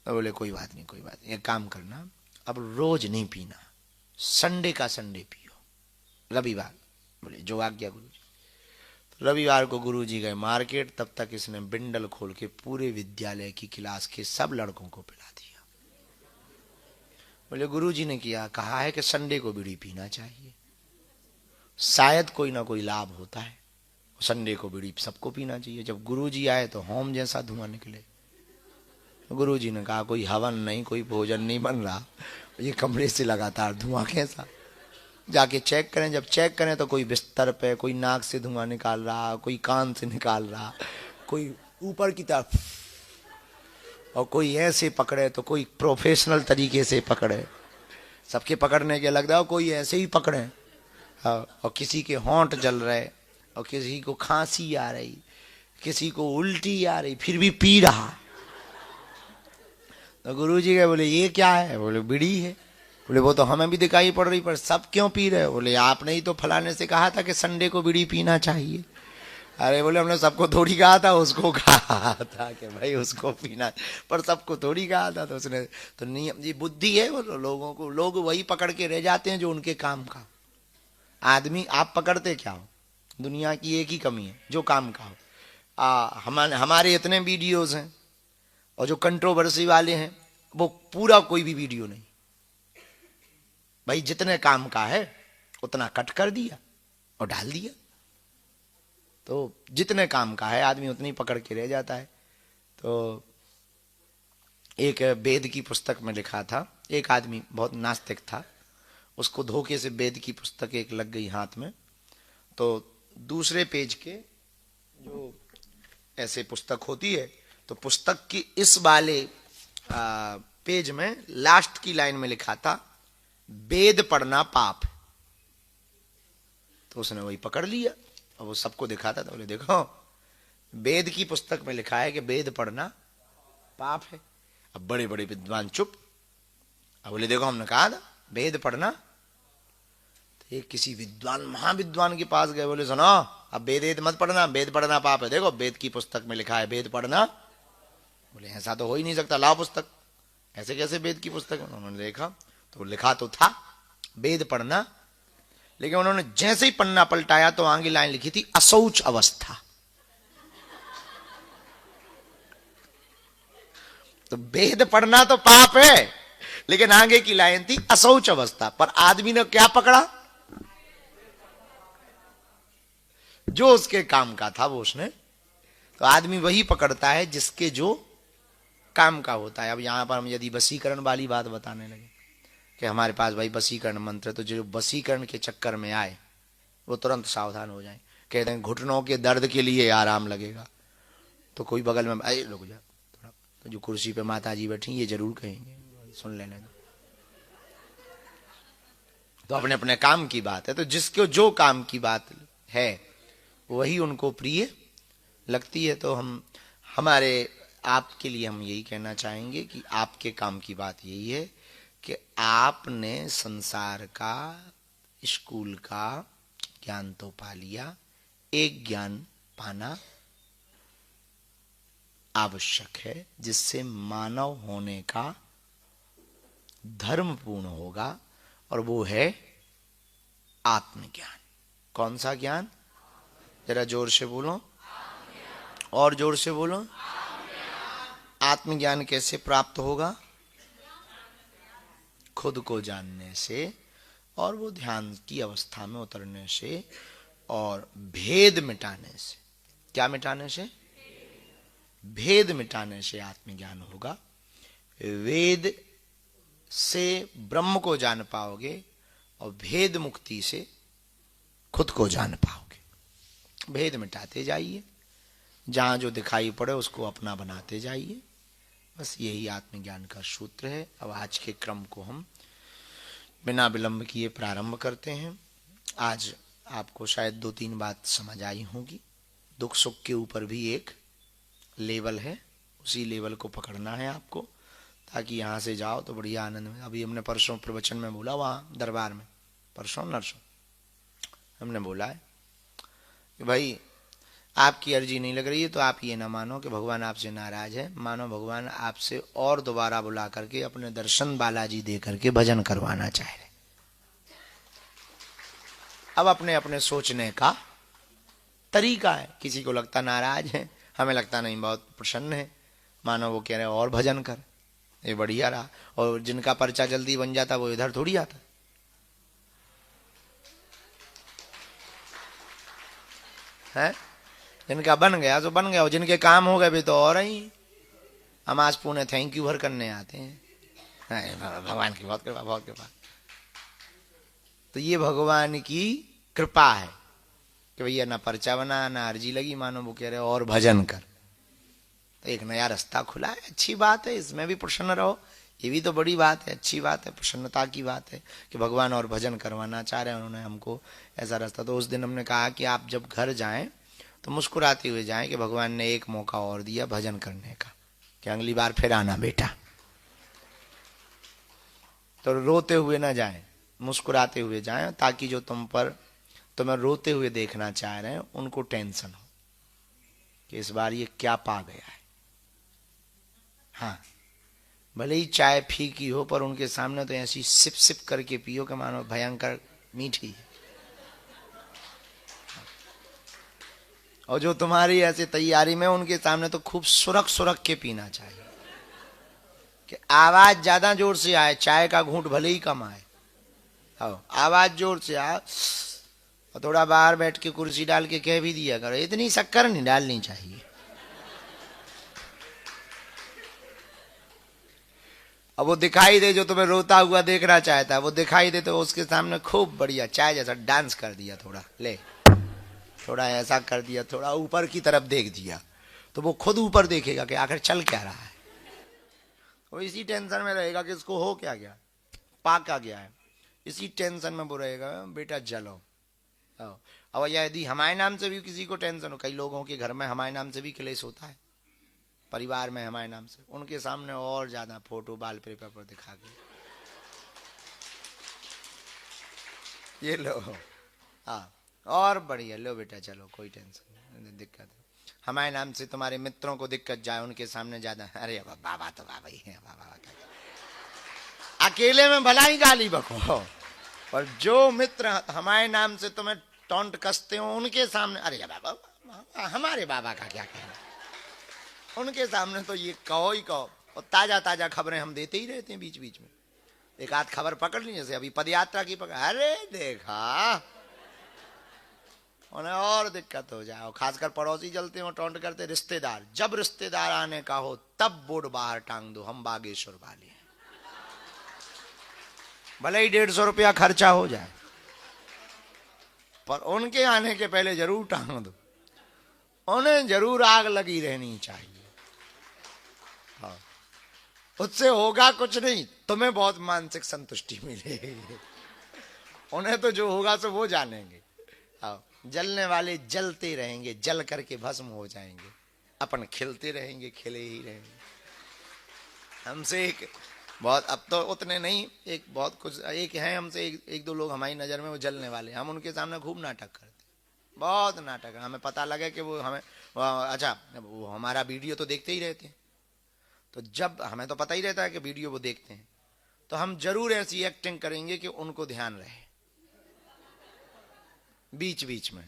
A: तो बोले कोई बात नहीं कोई बात नहीं, एक काम करना, अब रोज नहीं पीना, संडे का संडे पियो, रविवार। बोले जो आज्ञा गुरुजी। तो रविवार को गुरुजी गए मार्केट, तब तक इसने बिंडल खोल के पूरे विद्यालय की क्लास के सब लड़कों को पिला दिया। बोले गुरुजी ने किया, कहा है कि संडे को बीड़ी पीना चाहिए, शायद कोई ना कोई लाभ होता है, संडे को बीड़ी सबको पीना चाहिए। जब गुरुजी आए तो होम जैसा धुआं निकले। गुरुजी ने कहा कोई हवन नहीं, कोई भोजन नहीं बन रहा, ये कमरे से लगातार धुआं कैसा, जाके चेक करें। जब चेक करें तो कोई बिस्तर पे, कोई नाक से धुआं निकाल रहा, कोई कान से निकाल रहा, कोई ऊपर की तरफ, और कोई ऐसे पकड़े तो कोई प्रोफेशनल तरीके से पकड़े, सबके पकड़ने के अलग था, कोई ऐसे ही पकड़े, और किसी के होंठ जल रहे, और किसी को खांसी आ रही, किसी को उल्टी आ रही, फिर भी पी रहा। तो गुरुजी के बोले ये क्या है? बोले बीड़ी है। बोले वो तो हमें भी दिखाई पड़ रही, पर सब क्यों पी रहे? बोले आपने ही तो फलाने से कहा था कि संडे को बीड़ी पीना चाहिए। अरे बोले हमने सबको थोड़ी कहा था, उसको कहा था कि भाई उसको पीना, पर सबको थोड़ी कहा था। तो उसने तो नियम, ये बुद्धि है वो लोगों को, लोग वही पकड़ के रह जाते हैं जो उनके काम का। आदमी आप पकड़ते क्या हो? दुनिया की एक ही कमी है, जो काम का हो। हमारे इतने वीडियोस हैं, और जो कंट्रोवर्सी वाले हैं वो पूरा कोई भी वीडियो नहीं, भाई जितने काम का है उतना कट कर दिया और डाल दिया। तो जितने काम का है आदमी उतनी पकड़ के रह जाता है। तो एक वेद की पुस्तक में लिखा था, एक आदमी बहुत नास्तिक था, उसको धोखे से वेद की पुस्तक एक लग गई हाथ में। तो दूसरे पेज के जो ऐसे पुस्तक होती है, तो पुस्तक की इस वाले पेज में लास्ट की लाइन में लिखा था वेद पढ़ना पाप। तो उसने वही पकड़ लिया और वो सबको दिखाता था। बोले देखो वेद की पुस्तक में लिखा है कि वेद पढ़ना पाप है। अब बड़े बड़े विद्वान चुप। अब बोले देखो हमने कहा था वेद पढ़ना। तो एक किसी विद्वान महाविद्वान के पास गए, बोले सुनो अब वेद मत पढ़ना, वेद पढ़ना पाप है, देखो वेद की पुस्तक में लिखा है वेद पढ़ना। बोले ऐसा तो हो ही नहीं सकता, लाओ पुस्तक, ऐसे कैसे वेद की पुस्तक? उन्होंने देखा तो लिखा तो था वेद पढ़ना, लेकिन उन्होंने जैसे ही पन्ना पलटाया तो आगे लाइन लिखी थी अशौच अवस्था। तो वेद पढ़ना तो पाप है, लेकिन आगे की लाइन थी अशौच अवस्था। पर आदमी ने क्या पकड़ा? जो उसके काम का था वो उसने। तो आदमी वही पकड़ता है जिसके जो काम का होता है। अब यहां पर हम यदि वशीकरण वाली बात बताने लगे कि हमारे पास भाई वशीकरण मंत्र, तो जो वशीकरण के चक्कर में आए वो तुरंत सावधान हो जाए। कहते हैं घुटनों के दर्द के लिए आराम लगेगा, तो कोई बगल में अरे रुक जा थोड़ा, तो जो कुर्सी पे माता जी बैठी ये जरूर कहेंगे, सुन लेने दो। तो अपने अपने काम की बात है, तो जिसको जो काम की बात है वही उनको प्रिय लगती है। तो हम हमारे आपके लिए हम यही कहना चाहेंगे कि आपके काम की बात यही है कि आपने संसार का, स्कूल का ज्ञान तो पा लिया, एक ज्ञान पाना आवश्यक है जिससे मानव होने का धर्म पूर्ण होगा, और वो है आत्मज्ञान। कौन सा ज्ञान? जरा जोर से बोलो, और जोर से बोलो। आत्मज्ञान कैसे प्राप्त होगा? खुद को जानने से, और वो ध्यान की अवस्था में उतरने से, और भेद मिटाने से। क्या मिटाने से? भेद मिटाने से आत्मज्ञान होगा। वेद से ब्रह्म को जान पाओगे, और भेद मुक्ति से खुद को जान पाओगे। भेद मिटाते जाइए, जहां जो दिखाई पड़े उसको अपना बनाते जाइए। बस यही आत्मज्ञान का सूत्र है। अब आज के क्रम को हम बिना विलंब किए प्रारंभ करते हैं। आज आपको शायद 2-3 बात समझ आई होगी। दुख सुख के ऊपर भी एक लेवल है, उसी लेवल को पकड़ना है आपको, ताकि यहाँ से जाओ तो बढ़िया आनंद में। अभी हमने परसों प्रवचन में बोला, वहाँ दरबार में, परसों नरसों हमने बोला है कि भाई आपकी अर्जी नहीं लग रही है तो आप ये ना मानो कि भगवान आपसे नाराज है। मानो भगवान आपसे और दोबारा बुला करके अपने दर्शन बालाजी दे करके भजन करवाना चाह रहे। अब अपने अपने सोचने का तरीका है। किसी को लगता नाराज है, हमें लगता नहीं बहुत प्रसन्न है। मानो वो कह रहे और भजन कर, ये बढ़िया रहा। और जिनका पर्चा जल्दी बन जाता वो इधर थोड़ी आता है। जिनका बन गया तो बन गया, और जिनके काम हो गए भी तो और ही हम आज पुणे थैंक यू भर करने आते हैं। भगवान की बहुत कृपा, बहुत कृपा। तो ये भगवान की कृपा है कि भैया ना पर्चा बना ना अर्जी लगी, मानो वो कह रहे और भजन कर। तो एक नया रास्ता खुला है, अच्छी बात है। इसमें भी प्रसन्न रहो, ये भी तो बड़ी बात है, अच्छी बात है, प्रसन्नता की बात है कि भगवान और भजन करवाना चाह रहे हैं उन्होंने हमको ऐसा रास्ता। तो उस दिन हमने कहा कि आप जब घर जाएं तो मुस्कुराते हुए जाएं कि भगवान ने एक मौका और दिया भजन करने का, कि अगली बार फिर आना बेटा। तो रोते हुए ना जाएं, मुस्कुराते हुए जाएं, ताकि जो तुम्हें रोते हुए देखना चाह रहे हैं उनको टेंशन हो कि इस बार ये क्या पा गया है। हाँ, भले ही चाय फीकी हो पर उनके सामने तो ऐसी सिप सिप करके पियो कि मानो भयंकर मीठी है। और जो तुम्हारी ऐसी तैयारी में, उनके सामने तो खूब सुरख सुरख के पीना चाहिए कि आवाज ज्यादा जोर से आए, चाय का घूंट भले ही कम आए, आवाज जोर से आए। और थोड़ा बाहर बैठ के कुर्सी डाल के कह भी दिया करो, इतनी शक्कर नहीं डालनी चाहिए। अब वो दिखाई दे जो तुम्हें रोता हुआ देखना चाहता है, वो दिखाई दे तो उसके सामने खूब बढ़िया चाय जैसा डांस कर दिया, थोड़ा ले, थोड़ा ऐसा कर दिया, थोड़ा ऊपर की तरफ देख दिया, तो वो खुद ऊपर देखेगा कि आखिर चल क्या रहा है। वो इसी टेंशन में रहेगा कि इसको हो क्या गया, पा क्या गया है। इसी टेंशन में वो रहेगा, बेटा जलो। अब यदि हमारे नाम से भी किसी को टेंशन हो, कई लोगों के घर में हमारे नाम से भी क्लेश होता है, परिवार में हमारे नाम से, उनके सामने और ज्यादा फोटो बाल पेपर पर दिखा के ये लो, हाँ और बढ़िया, लो बेटा चलो, कोई टेंशन नहीं, दिक्कत है। हमारे नाम से तुम्हारे मित्रों को दिक्कत जाए, उनके सामने ज्यादा, अरे बाबा तो बाबा ही है, बाबा अकेले में भला ही गाली बको, और जो मित्र हमारे नाम से तुम्हें टॉन्ट कसते हो उनके सामने, अरे बाबा हमारे बाबा का क्या कहना, उनके सामने तो ये कहो ही कहो। और ताजा ताजा खबरें हम देते ही रहते हैं बीच बीच में, एक आध खबर पकड़ ली, जैसे अभी पदयात्रा की पकड़, अरे देखा, उन्हें और दिक्कत हो जाए। और खासकर पड़ोसी जलते हो, टॉन्ट करते, रिश्तेदार, जब रिश्तेदार आने का हो तब बोर्ड बाहर टांग दो, हम बागेश्वर वाले हैं, भले ही 150 रुपया खर्चा हो जाए, पर उनके आने के पहले जरूर टांग दो, उन्हें जरूर आग लगी रहनी चाहिए। हाँ, उससे होगा कुछ नहीं, तुम्हें बहुत मानसिक संतुष्टि मिलेगी, उन्हें तो जो होगा सो वो जानेंगे। हाँ, जलने वाले जलते रहेंगे, जल करके भस्म हो जाएंगे, अपन खिलते रहेंगे, खिले ही रहेंगे। हमसे एक बहुत, अब तो उतने नहीं, एक बहुत कुछ, एक है हमसे एक दो लोग हमारी नजर में वो जलने वाले, हम उनके सामने खूब नाटक करते, बहुत नाटक है। हमें पता लगे कि वो हमें अच्छा वो हमारा वीडियो तो देखते ही रहते हैं, तो जब हमें तो पता ही रहता है कि वीडियो वो देखते हैं, तो हम जरूर ऐसी एक्टिंग करेंगे कि उनको ध्यान रहे बीच बीच में।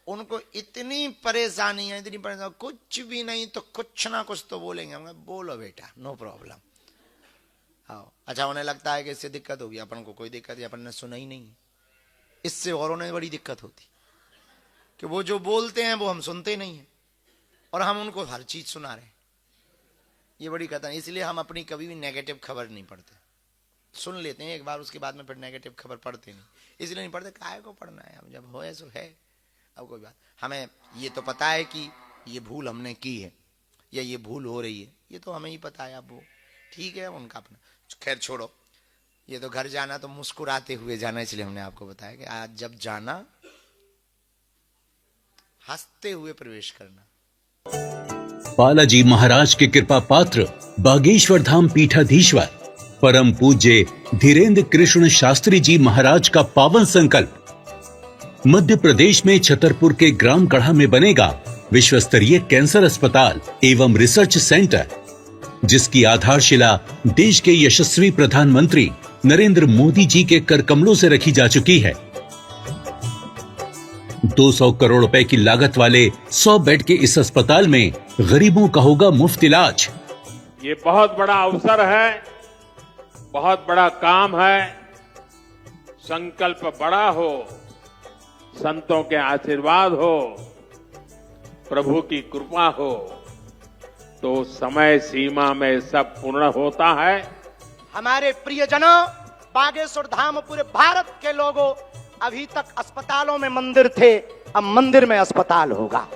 A: उनको इतनी परेशानी है, इतनी परेशानी, कुछ भी नहीं तो कुछ ना कुछ तो बोलेंगे। हम बोलो बेटा, नो प्रॉब्लम। हाँ, अच्छा उन्हें लगता है कि इससे दिक्कत होगी, अपन को कोई दिक्कत है, अपन ने सुना ही नहीं। इससे और उन्हें बड़ी दिक्कत होती कि वो जो बोलते हैं वो हम सुनते नहीं हैं और हम उनको हर चीज सुना रहे हैं। ये बड़ी खतरनाक। इसलिए हम अपनी कभी भी नेगेटिव खबर नहीं पढ़ते, सुन लेते हैं एक बार, उसके बाद में फिर नेगेटिव खबर पढ़ते नहीं। इसलिए नहीं पढ़ते, काहे को पढ़ना है, हम जब हो सो है। अब कोई बात, हमें ये तो पता है कि ये भूल हमने की है या ये भूल हो रही है, ये तो हमें ही पता है। अब वो ठीक है, उनका अपना, खैर छोड़ो। ये तो घर जाना तो मुस्कुराते हुए जाना, इसलिए हमने आपको बताया कि आज जब जाना हंसते हुए प्रवेश करना।
B: बालाजी महाराज के कृपा पात्र बागेश्वर धाम पीठाधीश्वर परम पूज्य धीरेन्द्र कृष्ण शास्त्री जी महाराज का पावन संकल्प। मध्य प्रदेश में छतरपुर के ग्राम गढ़ा में बनेगा विश्व स्तरीय कैंसर अस्पताल एवं रिसर्च सेंटर, जिसकी आधारशिला देश के यशस्वी प्रधानमंत्री नरेंद्र मोदी जी के कर कमलों से रखी जा चुकी है। 200 करोड़ रुपए की लागत वाले 100 बेड के इस अस्पताल में गरीबों का होगा मुफ्त इलाज।
C: ये बहुत बड़ा अवसर है, बहुत बड़ा काम है। संकल्प बड़ा हो, संतों के आशीर्वाद हो, प्रभु की कृपा हो, तो समय सीमा में सब पूर्ण होता है।
D: हमारे प्रियजनों, बागेश्वर धाम पूरे भारत के लोगों, अभी तक अस्पतालों में मंदिर थे, अब मंदिर में अस्पताल होगा।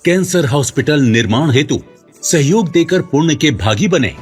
B: कैंसर हॉस्पिटल निर्माण हेतु सहयोग देकर पुण्य के भागी बने।